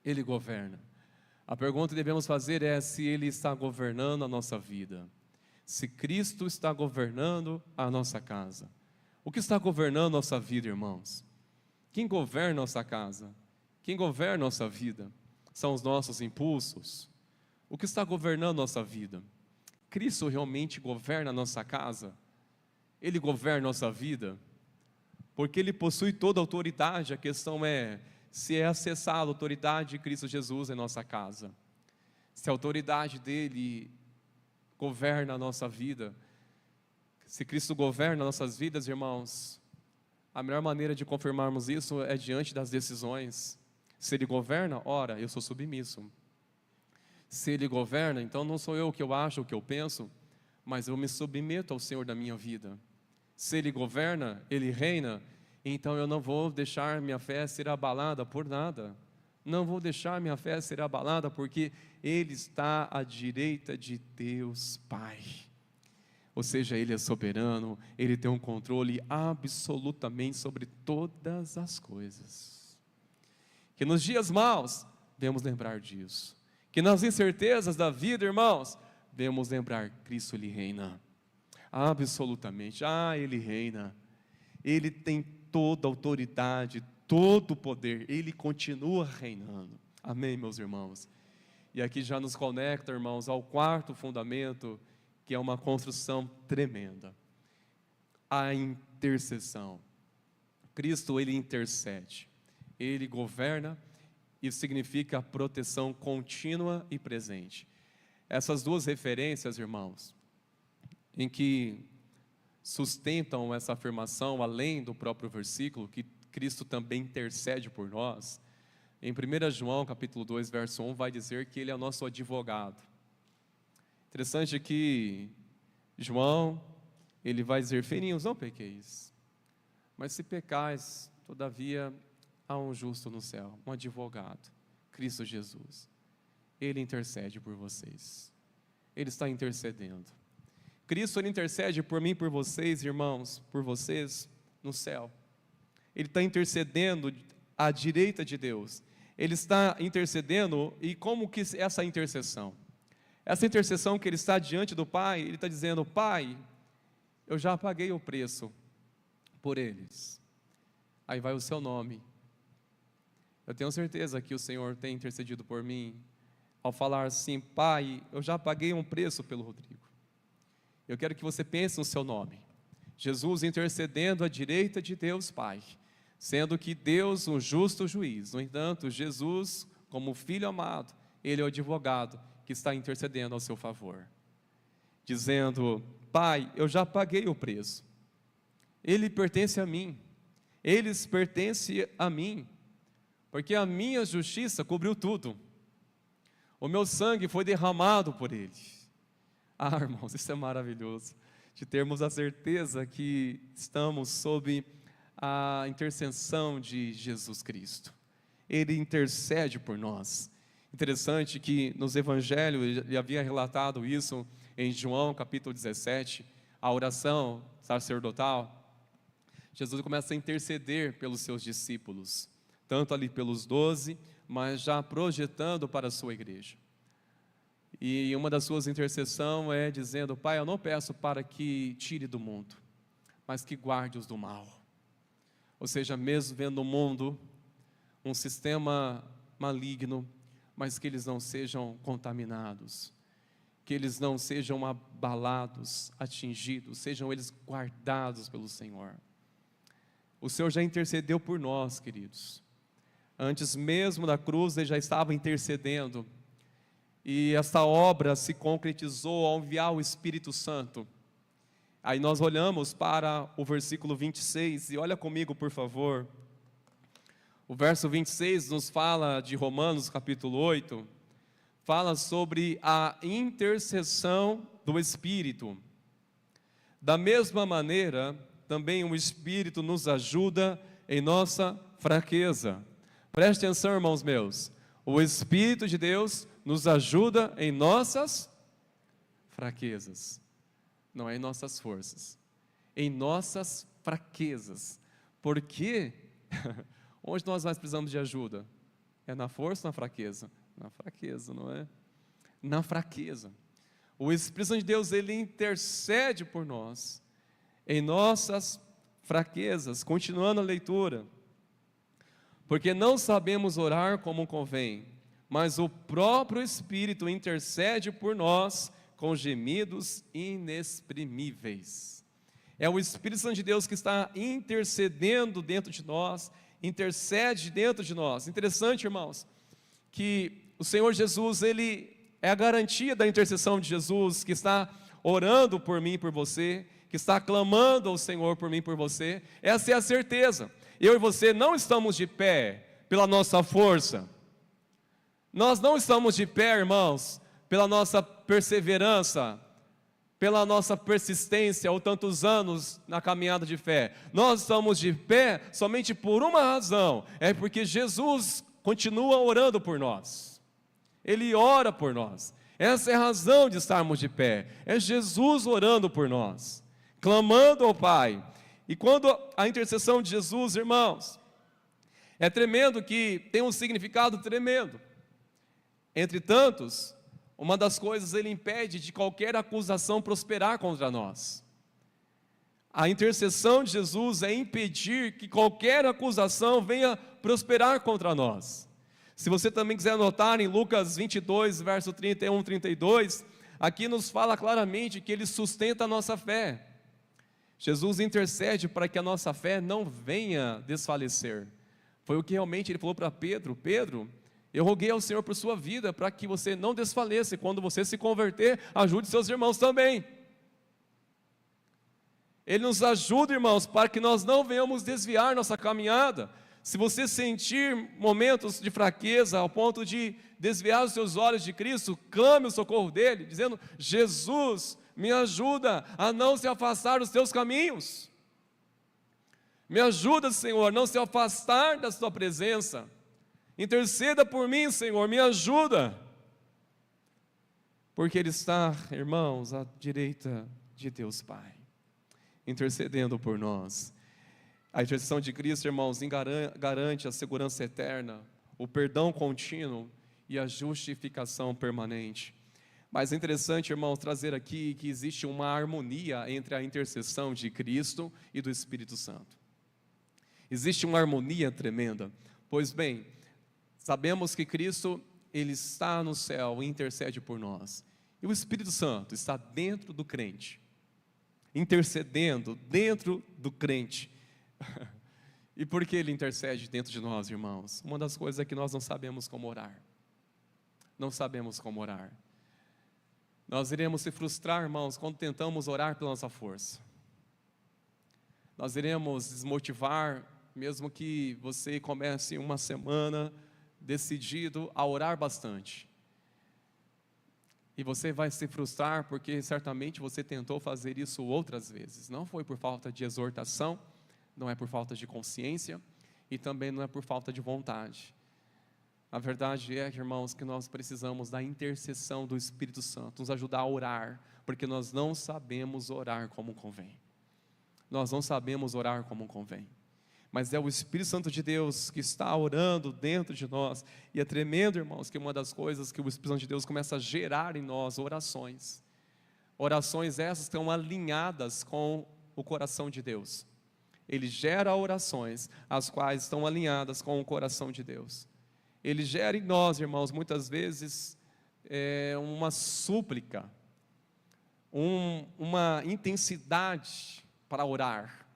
Ele governa. A pergunta que devemos fazer é se Ele está governando a nossa vida. Se Cristo está governando a nossa casa. O que está governando a nossa vida, irmãos? Quem governa a nossa casa? Quem governa a nossa vida? São os nossos impulsos. O que está governando a nossa vida? Cristo realmente governa a nossa casa? Ele governa a nossa vida? Porque Ele possui toda a autoridade. A questão é se é acessar a autoridade de Cristo Jesus em nossa casa. Se a autoridade dEle governa a nossa vida. Se Cristo governa nossas vidas, irmãos, a melhor maneira de confirmarmos isso é diante das decisões. Se Ele governa, ora, eu sou submisso. Se Ele governa, então não sou eu o que eu acho, o que eu penso, mas eu me submeto ao Senhor da minha vida. Se Ele governa, Ele reina, então eu não vou deixar minha fé ser abalada por nada. Não vou deixar minha fé ser abalada, porque Ele está à direita de Deus Pai. Ou seja, Ele é soberano, Ele tem um controle absolutamente sobre todas as coisas. Que nos dias maus, devemos lembrar disso. Que nas incertezas da vida, irmãos, devemos lembrar, Cristo Ele reina. Absolutamente, Ele reina. Ele tem toda a autoridade, todo o poder, Ele continua reinando. Amém, meus irmãos? E aqui já nos conecta, irmãos, ao quarto fundamento, que é uma construção tremenda. A intercessão. Cristo, Ele intercede. Ele governa, isso significa proteção contínua e presente. Essas duas referências, irmãos, em que sustentam essa afirmação, além do próprio versículo, que Cristo também intercede por nós, em 1 João capítulo 2, verso 1, vai dizer que Ele é o nosso advogado. Interessante que João, ele vai dizer: filhinhos, não pequeis, mas se pecais, todavia há um justo no céu, um advogado, Cristo Jesus. Ele intercede por vocês. Ele está intercedendo. Cristo, Ele intercede por mim, por vocês, irmãos, por vocês no céu. Ele está intercedendo à direita de Deus. Ele está intercedendo, e como que essa intercessão? Essa intercessão que Ele está diante do Pai, Ele está dizendo: Pai, eu já paguei o preço por eles. Aí vai o seu nome. Eu tenho certeza que o Senhor tem intercedido por mim, ao falar assim: Pai, eu já paguei um preço pelo Rodrigo. Eu quero que você pense no seu nome. Jesus intercedendo à direita de Deus Pai, sendo que Deus um justo juiz. No entanto, Jesus, como filho amado, Ele é o advogado que está intercedendo ao seu favor, dizendo: Pai, eu já paguei o preço. Ele pertence a mim. Eles pertencem a mim, porque a minha justiça cobriu tudo. O meu sangue foi derramado por Ele. Ah, irmãos, isso é maravilhoso, de termos a certeza que estamos sob a intercessão de Jesus Cristo. Ele intercede por nós. Interessante que nos evangelhos, ele havia relatado isso em João capítulo 17, a oração sacerdotal. Jesus começa a interceder pelos seus discípulos, tanto ali pelos 12, mas já projetando para a sua igreja. E uma das suas intercessões é dizendo: Pai, eu não peço para que tire do mundo, mas que guarde-os do mal. Ou seja, mesmo vendo no mundo um sistema maligno, mas que eles não sejam contaminados, que eles não sejam abalados, atingidos, sejam eles guardados pelo Senhor. O Senhor já intercedeu por nós, queridos. Antes mesmo da cruz, Ele já estava intercedendo. E essa obra se concretizou ao enviar o Espírito Santo. Aí nós olhamos para o versículo 26, e olha comigo, por favor. O verso 26 nos fala de Romanos capítulo 8, fala sobre a intercessão do Espírito. Da mesma maneira, também o Espírito nos ajuda em nossa fraqueza. Preste atenção, irmãos meus. O Espírito de Deus nos ajuda em nossas fraquezas. Não é em nossas forças. Em nossas fraquezas. Porque onde nós mais precisamos de ajuda? É na força ou na fraqueza? Na fraqueza, não é? Na fraqueza. O Espírito Santo de Deus, Ele intercede por nós em nossas fraquezas. Continuando a leitura. Porque não sabemos orar como convém, mas o próprio Espírito intercede por nós com gemidos inexprimíveis. É o Espírito Santo de Deus que está intercedendo dentro de nós, intercede dentro de nós. Interessante, irmãos, que o Senhor Jesus, Ele é a garantia da intercessão de Jesus, que está orando por mim e por você, que está clamando ao Senhor por mim e por você. Essa é a certeza. Eu e você não estamos de pé pela nossa força. Nós não estamos de pé, irmãos, pela nossa perseverança, pela nossa persistência ou tantos anos na caminhada de fé. Nós estamos de pé somente por uma razão, é porque Jesus continua orando por nós. Ele ora por nós. Essa é a razão de estarmos de pé. É Jesus orando por nós, clamando ao Pai. E quando a intercessão de Jesus, irmãos, é tremendo, que tem um significado tremendo. Entre tantos, uma das coisas, Ele impede de qualquer acusação prosperar contra nós. A intercessão de Jesus é impedir que qualquer acusação venha prosperar contra nós. Se você também quiser anotar em Lucas 22, verso 31, 32, aqui nos fala claramente que Ele sustenta a nossa fé. Jesus intercede para que a nossa fé não venha desfalecer. Foi o que realmente Ele falou para Pedro: Pedro, eu roguei ao Senhor por sua vida, para que você não desfaleça, e quando você se converter, ajude seus irmãos também. Ele nos ajuda, irmãos, para que nós não venhamos desviar nossa caminhada. Se você sentir momentos de fraqueza ao ponto de desviar os seus olhos de Cristo, clame o socorro dele, dizendo: Jesus, me ajuda a não se afastar dos teus caminhos. Me ajuda, Senhor, a não se afastar da tua presença. Interceda por mim, Senhor, me ajuda. Porque Ele está, irmãos, à direita de Deus Pai, intercedendo por nós. A intercessão de Cristo, irmãos, garante a segurança eterna, o perdão contínuo e a justificação permanente. Mas é interessante, irmãos, trazer aqui que existe uma harmonia entre a intercessão de Cristo e do Espírito Santo. Existe uma harmonia tremenda. Pois bem, sabemos que Cristo, Ele está no céu e intercede por nós. E o Espírito Santo está dentro do crente, intercedendo dentro do crente. E por que Ele intercede dentro de nós, irmãos? Uma das coisas é que nós não sabemos como orar. Não sabemos como orar. Nós iremos se frustrar, irmãos, quando tentamos orar pela nossa força. Nós iremos desmotivar, mesmo que você comece uma semana decidido a orar bastante. E você vai se frustrar porque certamente você tentou fazer isso outras vezes. Não foi por falta de exortação, não é por falta de consciência e também não é por falta de vontade. A verdade é, irmãos, que nós precisamos da intercessão do Espírito Santo, nos ajudar a orar, porque nós não sabemos orar como convém. Nós não sabemos orar como convém. Mas é o Espírito Santo de Deus que está orando dentro de nós. E é tremendo, irmãos, que uma das coisas que o Espírito Santo de Deus começa a gerar em nós, orações. Orações essas que estão alinhadas com o coração de Deus. Ele gera orações, as quais estão alinhadas com o coração de Deus. Ele gera em nós, irmãos, muitas vezes, uma súplica, uma intensidade para orar.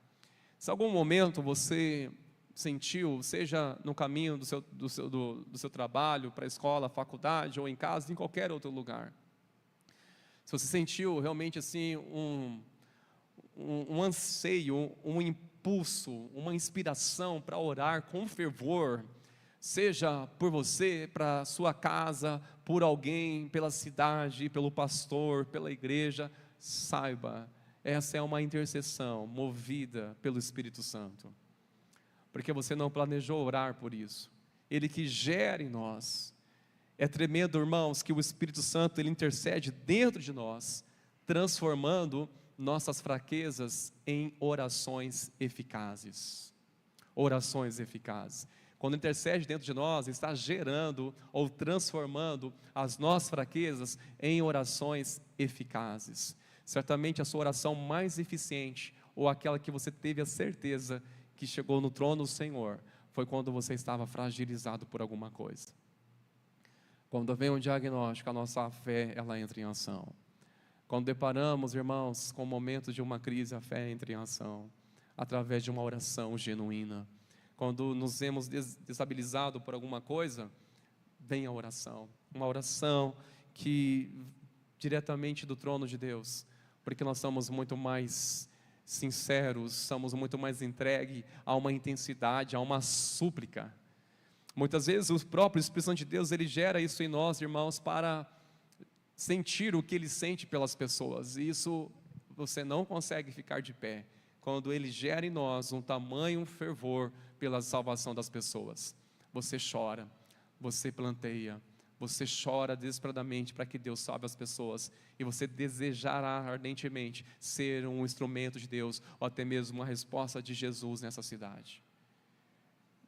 Se algum momento você sentiu, seja no caminho do seu trabalho, para a escola, faculdade, ou em casa, em qualquer outro lugar, se você sentiu realmente assim um anseio, um impulso, uma inspiração para orar com fervor, seja por você, para a sua casa, por alguém, pela cidade, pelo pastor, pela igreja, saiba, essa é uma intercessão movida pelo Espírito Santo, porque você não planejou orar por isso, Ele que gera em nós. É tremendo, irmãos, que o Espírito Santo, Ele intercede dentro de nós, transformando nossas fraquezas em orações eficazes. Orações eficazes. Quando intercede dentro de nós, está gerando ou transformando as nossas fraquezas em orações eficazes. Certamente a sua oração mais eficiente, ou aquela que você teve a certeza que chegou no trono do Senhor, foi quando você estava fragilizado por alguma coisa. Quando vem um diagnóstico, a nossa fé, ela entra em ação. Quando deparamos, irmãos, com momentos de uma crise, a fé entra em ação, através de uma oração genuína. Quando nos vemos desestabilizados por alguma coisa, vem a oração. Uma oração que, diretamente do trono de Deus, porque nós somos muito mais sinceros, somos muito mais entregues a uma intensidade, a uma súplica. Muitas vezes o próprio Espírito Santo de Deus, ele gera isso em nós, irmãos, para sentir o que ele sente pelas pessoas. E isso você não consegue ficar de pé quando ele gera em nós um tamanho fervor pela salvação das pessoas. Você chora, você planteia, você chora desesperadamente para que Deus salve as pessoas, e você desejará ardentemente ser um instrumento de Deus, ou até mesmo uma resposta de Jesus nessa cidade.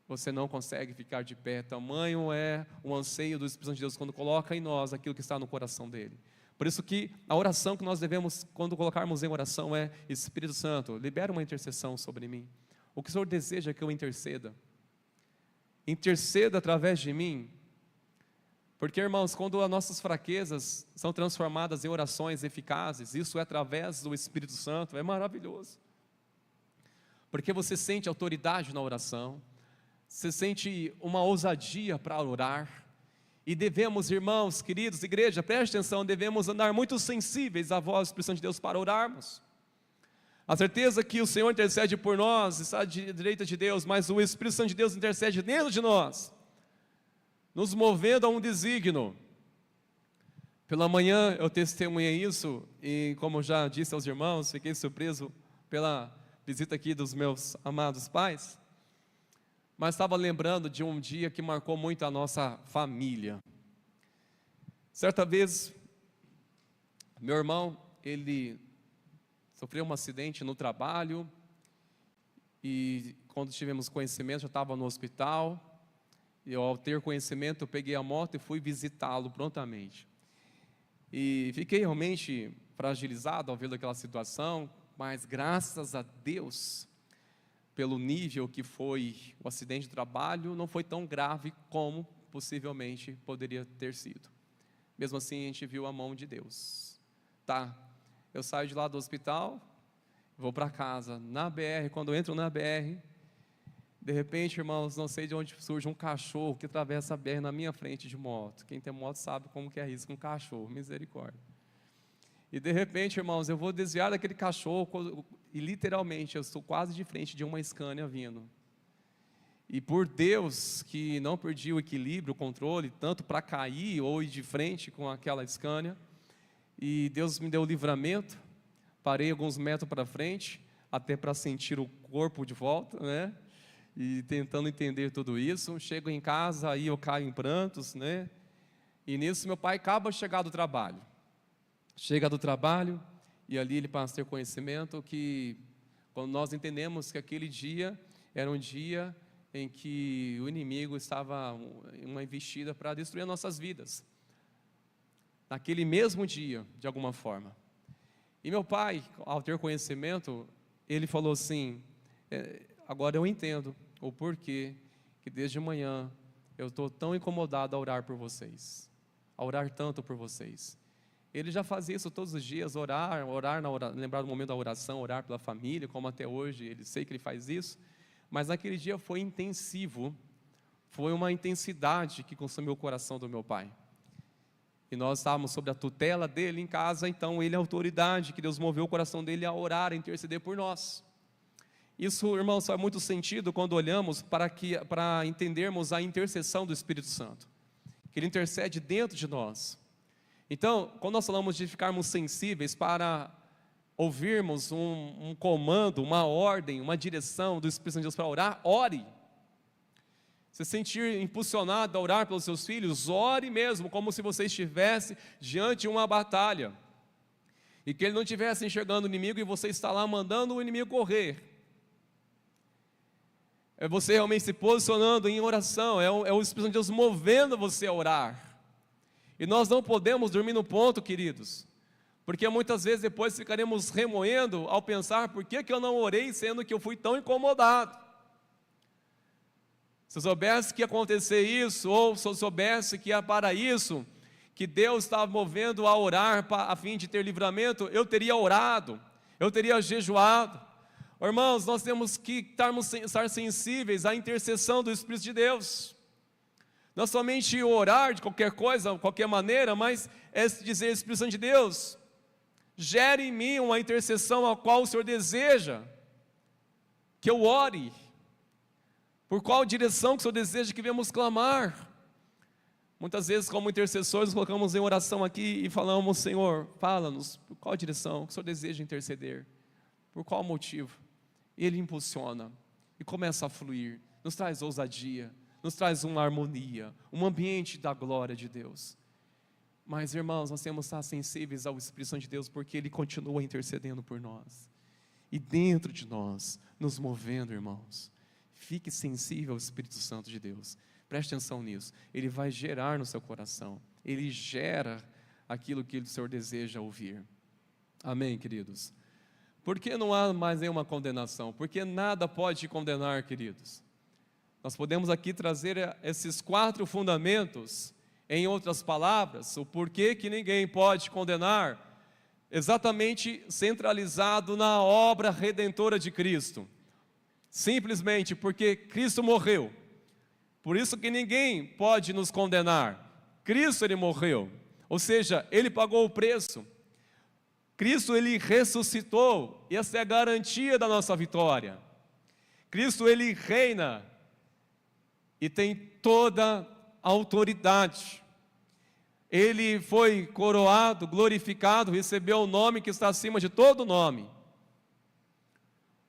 Você não consegue ficar de pé, tamanho é o anseio do Espírito Santo de Deus quando coloca em nós aquilo que está no coração dele. Por isso que a oração que nós devemos, quando colocarmos em oração, é: Espírito Santo, libera uma intercessão sobre mim. O que o Senhor deseja que eu interceda? Interceda através de mim. Porque, irmãos, quando as nossas fraquezas são transformadas em orações eficazes, isso é através do Espírito Santo, é maravilhoso. Porque você sente autoridade na oração, você sente uma ousadia para orar, e devemos, irmãos, queridos, igreja, preste atenção, devemos andar muito sensíveis à voz do Espírito Santo de Deus para orarmos. A certeza que o Senhor intercede por nós, está à direita de Deus, mas o Espírito Santo de Deus intercede dentro de nós, nos movendo a um desígnio. Pela manhã eu testemunhei isso, e como já disse aos irmãos, fiquei surpreso pela visita aqui dos meus amados pais, mas estava lembrando de um dia que marcou muito a nossa família. Certa vez, meu irmão, ele sofreu um acidente no trabalho, e quando tivemos conhecimento, já estava no hospital, e ao ter conhecimento, eu peguei a moto e fui visitá-lo prontamente. E fiquei realmente fragilizado ao ver aquela situação, mas graças a Deus, pelo nível que foi o acidente de trabalho, não foi tão grave como possivelmente poderia ter sido. Mesmo assim, a gente viu a mão de Deus. Tá, eu saio de lá do hospital, vou para casa, na BR, quando eu entro na BR, de repente, irmãos, não sei de onde surge um cachorro que atravessa a BR na minha frente de moto. Quem tem moto sabe como que é isso com um cachorro, misericórdia. E de repente, irmãos, eu vou desviar daquele cachorro e literalmente eu estou quase de frente de uma Scania vindo. E por Deus que não perdi o equilíbrio, o controle, tanto para cair ou ir de frente com aquela Scania. E Deus me deu o livramento, parei alguns metros para frente, até para sentir o corpo de volta, né? E tentando entender tudo isso. Chego em casa, aí eu caio em prantos, né? E nisso meu pai acaba de chegar do trabalho. Chega do trabalho e ali ele passa a ter conhecimento que, quando nós entendemos que aquele dia era um dia em que o inimigo estava em uma investida para destruir as nossas vidas. Naquele mesmo dia, de alguma forma. E meu pai, ao ter conhecimento, ele falou assim, agora eu entendo o porquê que desde manhã eu estou tão incomodado a orar por vocês, a orar tanto por vocês. Ele já fazia isso todos os dias, orar lembrar do momento da oração, orar pela família, como até hoje, ele sei que ele faz isso, mas naquele dia foi intensivo, foi uma intensidade que consumiu o coração do meu pai. E nós estávamos sob a tutela dele em casa, então ele é a autoridade, que Deus moveu o coração dele a orar, a interceder por nós. Isso, irmãos, faz muito sentido quando olhamos para entendermos a intercessão do Espírito Santo, que ele intercede dentro de nós. Então, quando nós falamos de ficarmos sensíveis para ouvirmos um comando, uma ordem, uma direção do Espírito Santo de Deus para orar, ore. Se sentir impulsionado a orar pelos seus filhos, ore mesmo, como se você estivesse diante de uma batalha, e que ele não estivesse enxergando o inimigo e você está lá mandando o inimigo correr. É você realmente se posicionando em oração, é o Espírito de Deus movendo você a orar. E nós não podemos dormir no ponto, queridos, porque muitas vezes depois ficaremos remoendo ao pensar, por que eu não orei sendo que eu fui tão incomodado? Se eu soubesse que ia acontecer isso, ou se eu soubesse que era para isso, que Deus estava movendo a orar a fim de ter livramento, eu teria orado, eu teria jejuado. Irmãos, nós temos que estar sensíveis à intercessão do Espírito de Deus. Não somente orar de qualquer coisa, de qualquer maneira, mas é dizer, Espírito Santo de Deus, gere em mim uma intercessão a qual o Senhor deseja que eu ore, por qual direção que o Senhor deseja que venhamos clamar. Muitas vezes, como intercessores, nos colocamos em oração aqui e falamos, Senhor, fala-nos, por qual direção que o Senhor deseja interceder, por qual motivo? Ele impulsiona e começa a fluir, nos traz ousadia, nos traz uma harmonia, um ambiente da glória de Deus. Mas, irmãos, nós temos que estar sensíveis ao Espírito Santo de Deus, porque Ele continua intercedendo por nós, e dentro de nós, nos movendo, irmãos. Fique sensível ao Espírito Santo de Deus, preste atenção nisso, Ele vai gerar no seu coração, Ele gera aquilo que o Senhor deseja ouvir. Amém, queridos? Porque não há mais nenhuma condenação, porque nada pode te condenar, queridos. Nós podemos aqui trazer esses 4 fundamentos, em outras palavras, o porquê que ninguém pode condenar, exatamente centralizado na obra redentora de Cristo. Simplesmente porque Cristo morreu, por isso que ninguém pode nos condenar. Cristo, Ele morreu, ou seja, Ele pagou o preço. Cristo, Ele ressuscitou, e essa é a garantia da nossa vitória. Cristo, Ele reina e tem toda a autoridade. Ele foi coroado, glorificado, recebeu o nome que está acima de todo nome.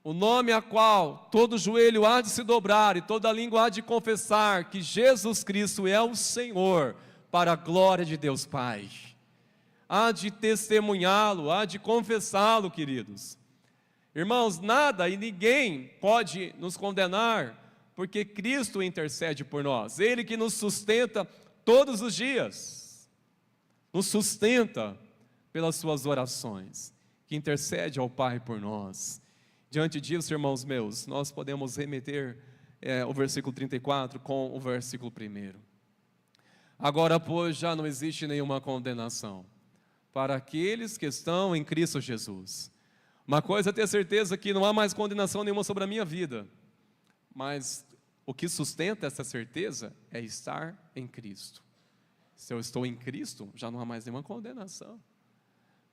O nome a qual todo joelho há de se dobrar e toda língua há de confessar que Jesus Cristo é o Senhor, para a glória de Deus Pai. Há de testemunhá-lo, há de confessá-lo, queridos. Irmãos, nada e ninguém pode nos condenar, porque Cristo intercede por nós. Ele que nos sustenta todos os dias, nos sustenta pelas suas orações, que intercede ao Pai por nós. Diante disso, irmãos meus, nós podemos remeter o versículo 34 com o versículo 1. Agora, pois, já não existe nenhuma condenação para aqueles que estão em Cristo Jesus. Uma coisa é ter certeza que não há mais condenação nenhuma sobre a minha vida, mas o que sustenta essa certeza é estar em Cristo. Se eu estou em Cristo, já não há mais nenhuma condenação.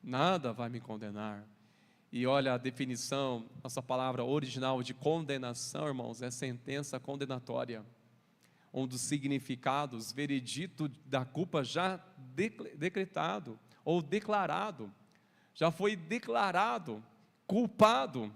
Nada vai me condenar. E olha a definição, nossa palavra original de condenação, irmãos, é sentença condenatória. Um dos significados, veredito da culpa já decretado ou declarado. Já foi declarado culpado.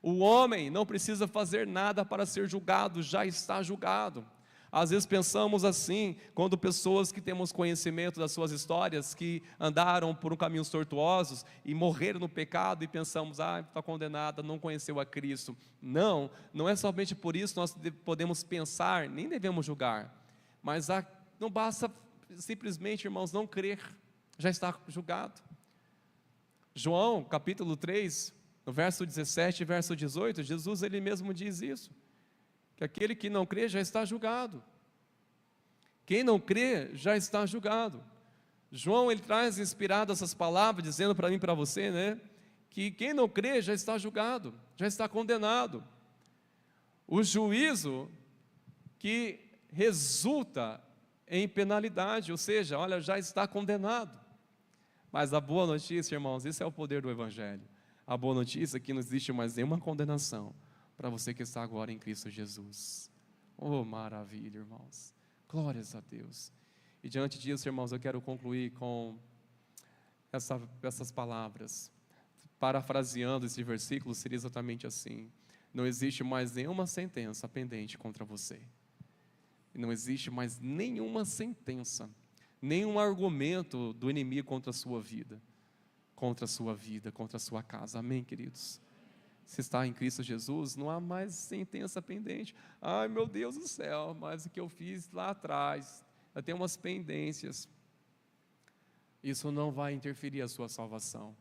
O homem não precisa fazer nada para ser julgado, já está julgado. Às vezes pensamos assim, quando pessoas que temos conhecimento das suas histórias, que andaram por caminhos tortuosos e morreram no pecado, e pensamos, está condenada, não conheceu a Cristo. Não, não é somente por isso nós podemos pensar, nem devemos julgar, mas não basta simplesmente, irmãos, não crer, já está julgado. João, capítulo 3, no verso 17 e verso 18, Jesus ele mesmo diz isso, que aquele que não crê já está julgado. Quem não crê já está julgado. João ele traz inspirado essas palavras, dizendo para mim e para você, né, que quem não crê já está julgado, já está condenado. O juízo que resulta em penalidade, ou seja, olha, já está condenado. Mas a boa notícia, irmãos, isso é o poder do Evangelho. A boa notícia é que não existe mais nenhuma condenação para você que está agora em Cristo Jesus. Oh, maravilha, irmãos. Glórias a Deus. E diante disso, irmãos, eu quero concluir com essas palavras. Parafraseando esse versículo, seria exatamente assim: não existe mais nenhuma sentença pendente contra você. Não existe mais nenhuma sentença, nenhum argumento do inimigo contra a sua vida, contra a sua casa. Amém, queridos? Se está em Cristo Jesus, não há mais sentença pendente. Ai, meu Deus do céu, mas o que eu fiz lá atrás, eu tenho umas pendências. Isso não vai interferir a sua salvação,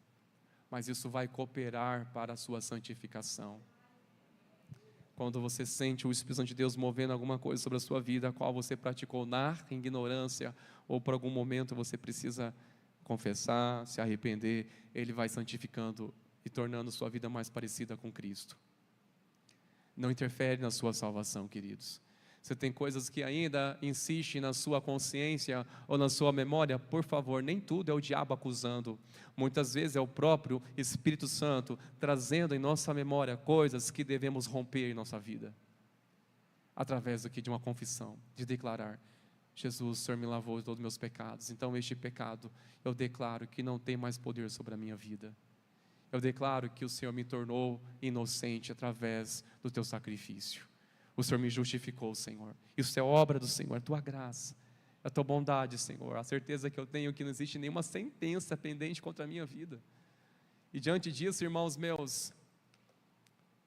mas isso vai cooperar para a sua santificação. Quando você sente o Espírito Santo de Deus movendo alguma coisa sobre a sua vida, a qual você praticou na ignorância, ou por algum momento você precisa confessar, se arrepender, Ele vai santificando e tornando sua vida mais parecida com Cristo. Não interfere na sua salvação, queridos. Você tem coisas que ainda insistem na sua consciência ou na sua memória, por favor, nem tudo é o diabo acusando. Muitas vezes é o próprio Espírito Santo trazendo em nossa memória coisas que devemos romper em nossa vida. Através aqui de uma confissão, de declarar: Jesus, o Senhor me lavou de todos os meus pecados, então este pecado eu declaro que não tem mais poder sobre a minha vida. Eu declaro que o Senhor me tornou inocente através do teu sacrifício. O Senhor me justificou, Senhor. Isso é obra do Senhor, é tua graça, é a tua bondade, Senhor. A certeza que eu tenho que não existe nenhuma sentença pendente contra a minha vida. E diante disso, irmãos meus,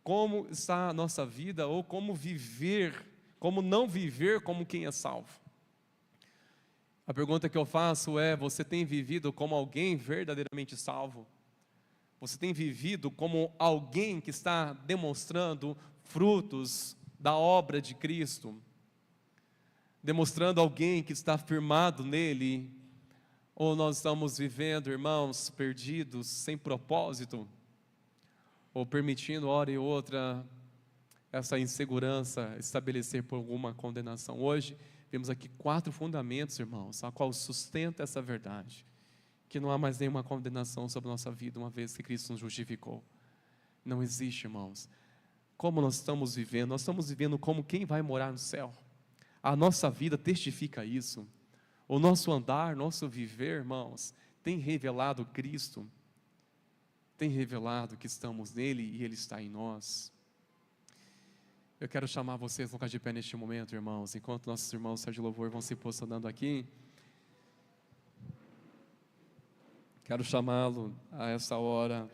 como está a nossa vida, ou como viver, como não viver como quem é salvo? A pergunta que eu faço é: você tem vivido como alguém verdadeiramente salvo? Você tem vivido como alguém que está demonstrando frutos da obra de Cristo? Demonstrando alguém que está firmado nele? Ou nós estamos vivendo, irmãos, perdidos, sem propósito? Ou permitindo, hora e outra, essa insegurança estabelecer por alguma condenação? Hoje, vemos aqui 4 fundamentos, irmãos, a qual sustenta essa verdade. que não há mais nenhuma condenação sobre a nossa vida, uma vez que Cristo nos justificou. Não existe, irmãos. Como nós estamos vivendo como quem vai morar no céu. A nossa vida testifica isso. O nosso andar, nosso viver, irmãos, tem revelado Cristo, tem revelado que estamos nele e Ele está em nós. Eu quero chamar vocês a ficar de pé neste momento, irmãos, enquanto nossos irmãos Sérgio Louvor vão se posicionando aqui. Quero chamá-lo a essa hora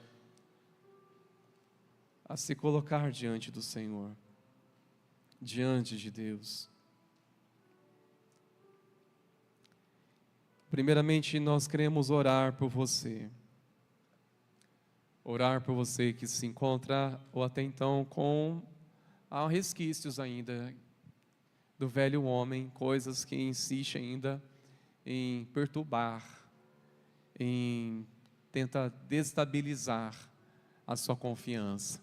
a se colocar diante do Senhor, diante de Deus. Primeiramente, nós queremos orar por você. Orar por você que se encontra, ou até então, há resquícios ainda do velho homem, coisas que insiste ainda em perturbar, em tentar destabilizar a sua confiança.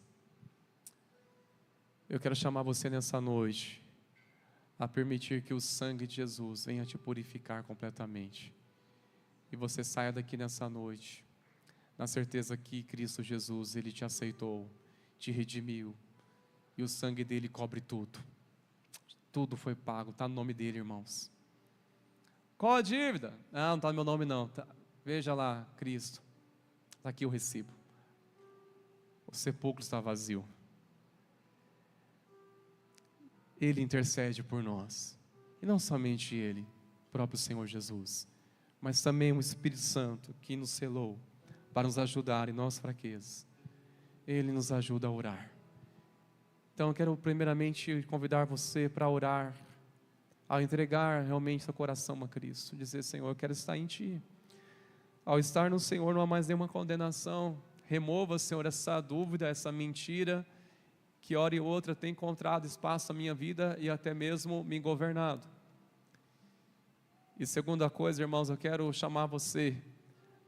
Eu quero chamar você nessa noite a permitir que o sangue de Jesus venha te purificar completamente. E você saia daqui nessa noite, na certeza que Cristo Jesus, Ele te aceitou, te redimiu, e o sangue dele cobre tudo. Tudo foi pago, está no nome dele, irmãos. Qual a dívida? Não está no meu nome não. Veja lá, Cristo. Está aqui o recibo. O sepulcro está vazio. Ele intercede por nós. E não somente Ele, o próprio Senhor Jesus, mas também o Espírito Santo que nos selou para nos ajudar em nossas fraquezas. Ele nos ajuda a orar. Então eu quero primeiramente convidar você para orar, ao entregar realmente seu coração a Cristo, dizer: Senhor, eu quero estar em Ti. Ao estar no Senhor não há mais nenhuma condenação. Remova, Senhor, essa dúvida, essa mentira, que hora e outra tem encontrado espaço na minha vida e até mesmo me governado. E segunda coisa, irmãos, eu quero chamar você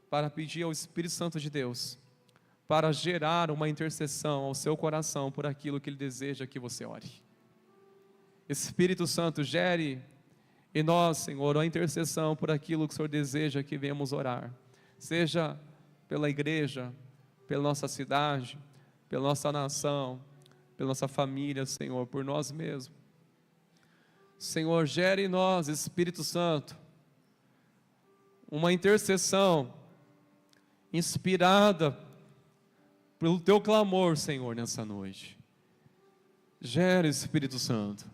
para pedir ao Espírito Santo de Deus, para gerar uma intercessão ao seu coração por aquilo que Ele deseja que você ore. Espírito Santo, gere em nós, Senhor, a intercessão por aquilo que o Senhor deseja que venhamos orar, seja pela igreja, pela nossa cidade, pela nossa nação, pela nossa família, Senhor, por nós mesmos. Senhor, gere em nós, Espírito Santo, uma intercessão inspirada pelo Teu clamor, Senhor, nessa noite. Gere, Espírito Santo.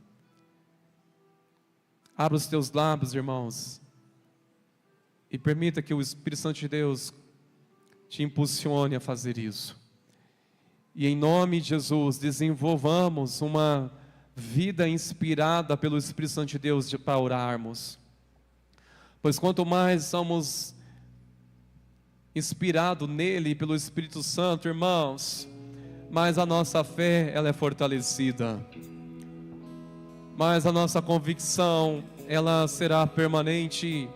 Abra os Teus lábios, irmãos, e permita que o Espírito Santo de Deus te impulsione a fazer isso. E em nome de Jesus, desenvolvamos uma vida inspirada pelo Espírito Santo de Deus para orarmos. Pois quanto mais somos inspirados nele e pelo Espírito Santo, irmãos, mais a nossa fé ela é fortalecida, mais a nossa convicção ela será permanente,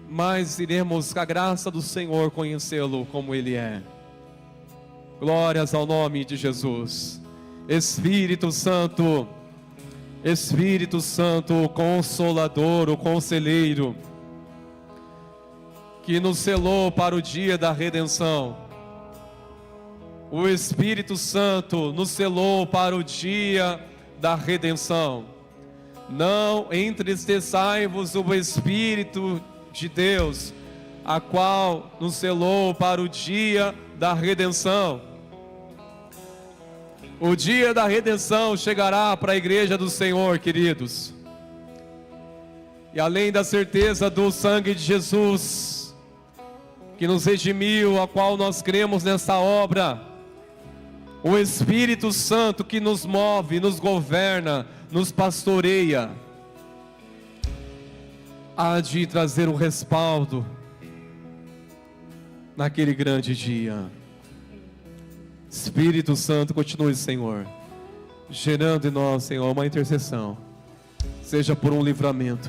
mais iremos com a graça do Senhor conhecê-lo como Ele é. Glórias ao nome de Jesus. Espírito Santo, o Consolador, o Conselheiro, que nos selou para o dia da redenção. O Espírito Santo nos selou para o dia da redenção. Não entristeçai-vos o Espírito de Deus, a qual nos selou para o dia da redenção. O dia da redenção chegará para a igreja do Senhor, queridos. E além da certeza do sangue de Jesus, que nos redimiu, a qual nós cremos nessa obra, o Espírito Santo que nos move, nos governa, nos pastoreia, há de trazer um respaldo naquele grande dia. Espírito Santo, continue, Senhor, gerando em nós, Senhor, uma intercessão, seja por um livramento,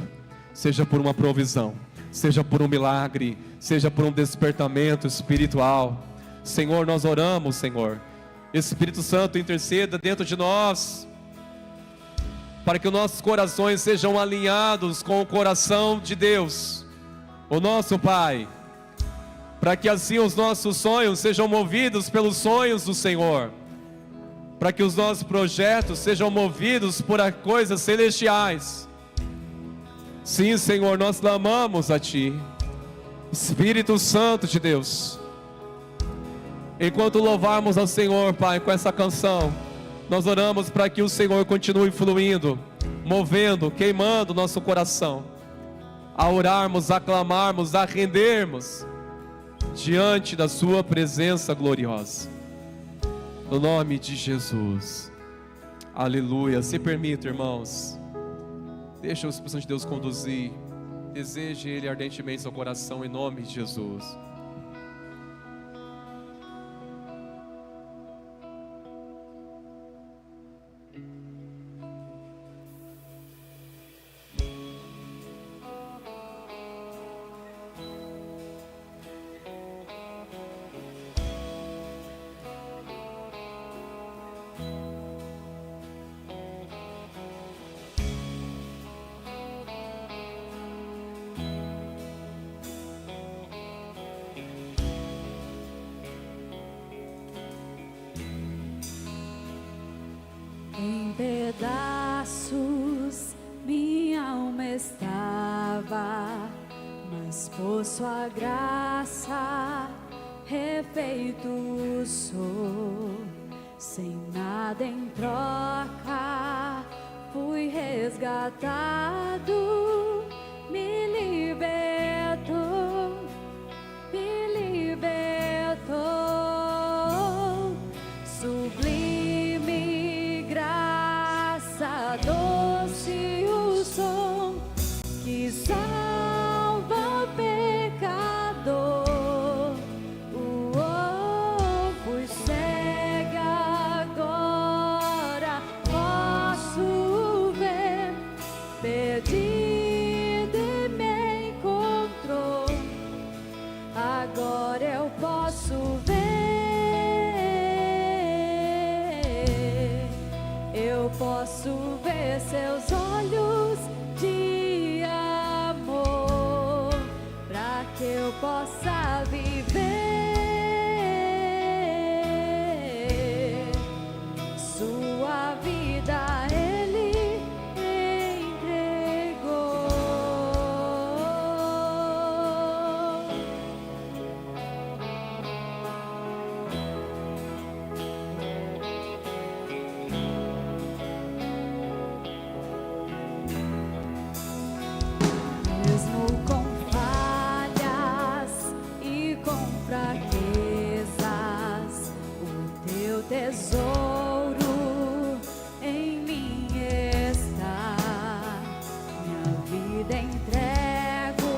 seja por uma provisão, seja por um milagre, seja por um despertamento espiritual. Senhor, nós oramos, Senhor, Espírito Santo, interceda dentro de nós, para que os nossos corações sejam alinhados com o coração de Deus, o nosso Pai, para que assim os nossos sonhos sejam movidos pelos sonhos do Senhor, para que os nossos projetos sejam movidos por coisas celestiais. Sim, Senhor, nós clamamos a Ti, Espírito Santo de Deus. Enquanto louvarmos ao Senhor, Pai, com essa canção, nós oramos para que o Senhor continue fluindo, movendo, queimando nosso coração, a orarmos, a clamarmos, a rendermos diante da Sua presença gloriosa. No nome de Jesus. Aleluia. Se permita, irmãos, deixa o Espírito Santo de Deus conduzir. Deseje Ele ardentemente seu coração, em nome de Jesus. Em pedaços minha alma estava, mas por sua graça refeito sou. Sem nada em troca fui resgatado, me libertou, me libertou. Sublime graça, doce o som que salva pecador. Fui cega, agora posso ver. Perdido e me encontrou, agora eu posso ver. Eu posso ver seus olhos de amor, para que eu possa viver. Sua vida Ele entregou. Mesmo com falhas e com fraquezas, o teu tesouro em mim está. Minha vida entrego,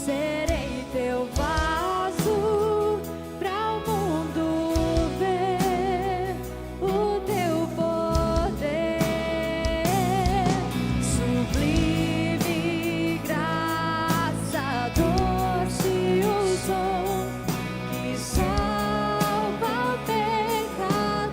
serei teu vaso, pra o mundo ver o teu poder. Sublime graça, doce o som que salva pecador.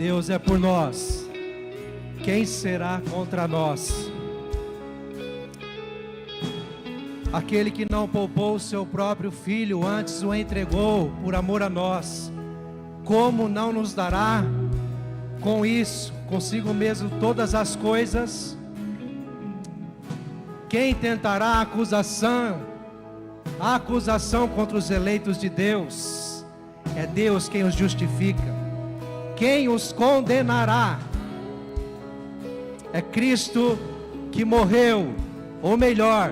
Deus é por nós, quem será contra nós? Aquele que não poupou o seu próprio filho, antes o entregou por amor a nós, como não nos dará com isso, consigo mesmo, todas as coisas? Quem tentará a acusação contra os eleitos de Deus? É Deus quem os justifica. Quem os condenará? É Cristo que morreu, ou melhor,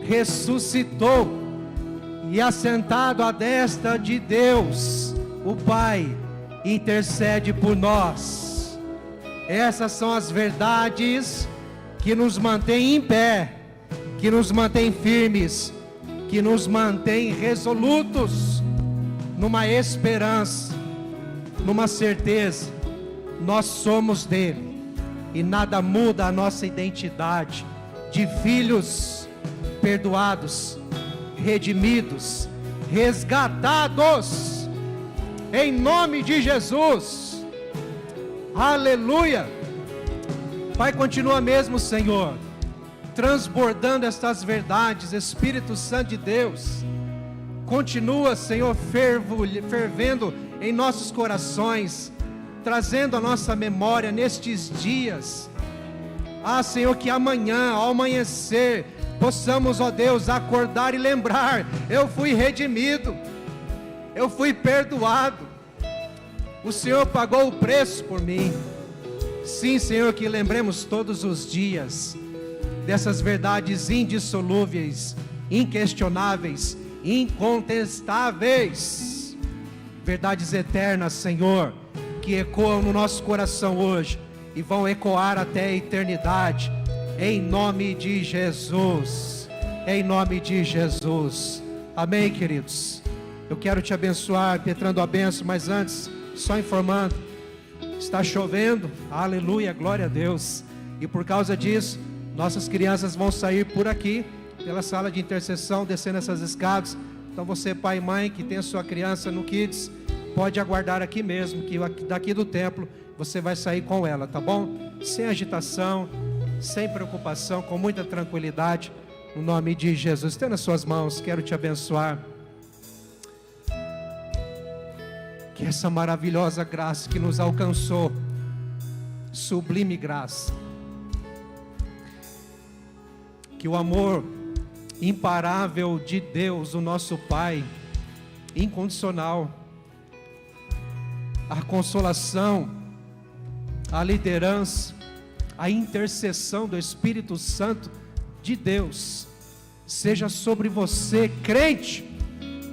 ressuscitou e assentado à destra de Deus, o Pai, intercede por nós. Essas são as verdades que nos mantêm em pé, que nos mantêm firmes, que nos mantêm resolutos, numa esperança, numa certeza. Nós somos dele e nada muda a nossa identidade de filhos perdoados, redimidos, resgatados, em nome de Jesus. Aleluia. Pai, continua mesmo, Senhor, transbordando estas verdades. Espírito Santo de Deus, continua, Senhor, fervendo em nossos corações, trazendo a nossa memória nestes dias. Senhor, que amanhã, ao amanhecer, possamos, ó Deus, acordar e lembrar: eu fui redimido, eu fui perdoado, o Senhor pagou o preço por mim. Sim, Senhor, que lembremos todos os dias dessas verdades indissolúveis, inquestionáveis, incontestáveis, verdades eternas, Senhor, que ecoam no nosso coração hoje e vão ecoar até a eternidade, em nome de Jesus, em nome de Jesus. Amém, queridos. Eu quero te abençoar, petrando a bênção, mas antes, só informando, está chovendo, aleluia, glória a Deus, e por causa disso, nossas crianças vão sair por aqui, pela sala de intercessão, descendo essas escadas. Então você, pai e mãe, que tem a sua criança no Kids, pode aguardar aqui mesmo, que daqui do templo, você vai sair com ela, tá bom? Sem agitação, sem preocupação, com muita tranquilidade, no nome de Jesus. Estenda as suas mãos, quero te abençoar. Que essa maravilhosa graça que nos alcançou, sublime graça, que o amor imparável de Deus, o nosso Pai, incondicional, a consolação, a liderança, a intercessão do Espírito Santo de Deus, seja sobre você, crente,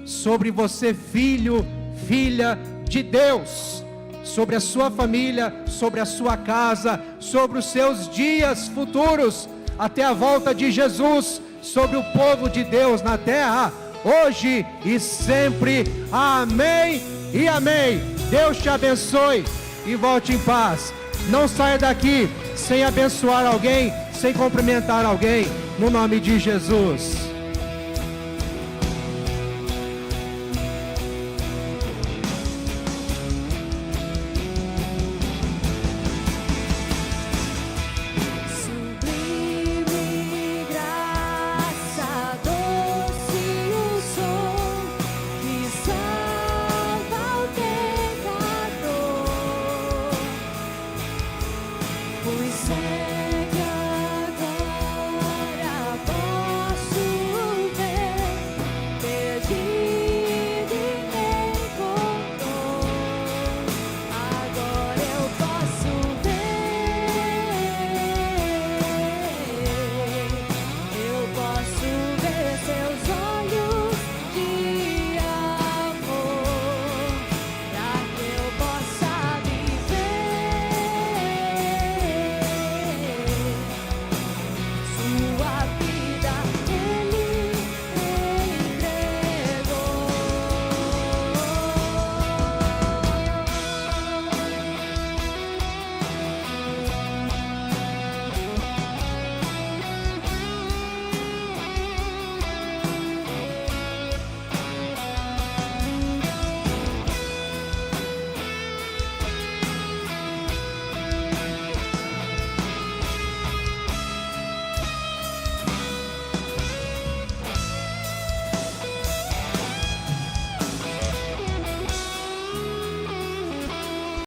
sobre você, filho, filha de Deus, sobre a sua família, sobre a sua casa, sobre os seus dias futuros, até a volta de Jesus, sobre o povo de Deus na terra, hoje e sempre. Amém e amém. Deus te abençoe e volte em paz. Não saia daqui sem abençoar alguém, sem cumprimentar alguém, no nome de Jesus.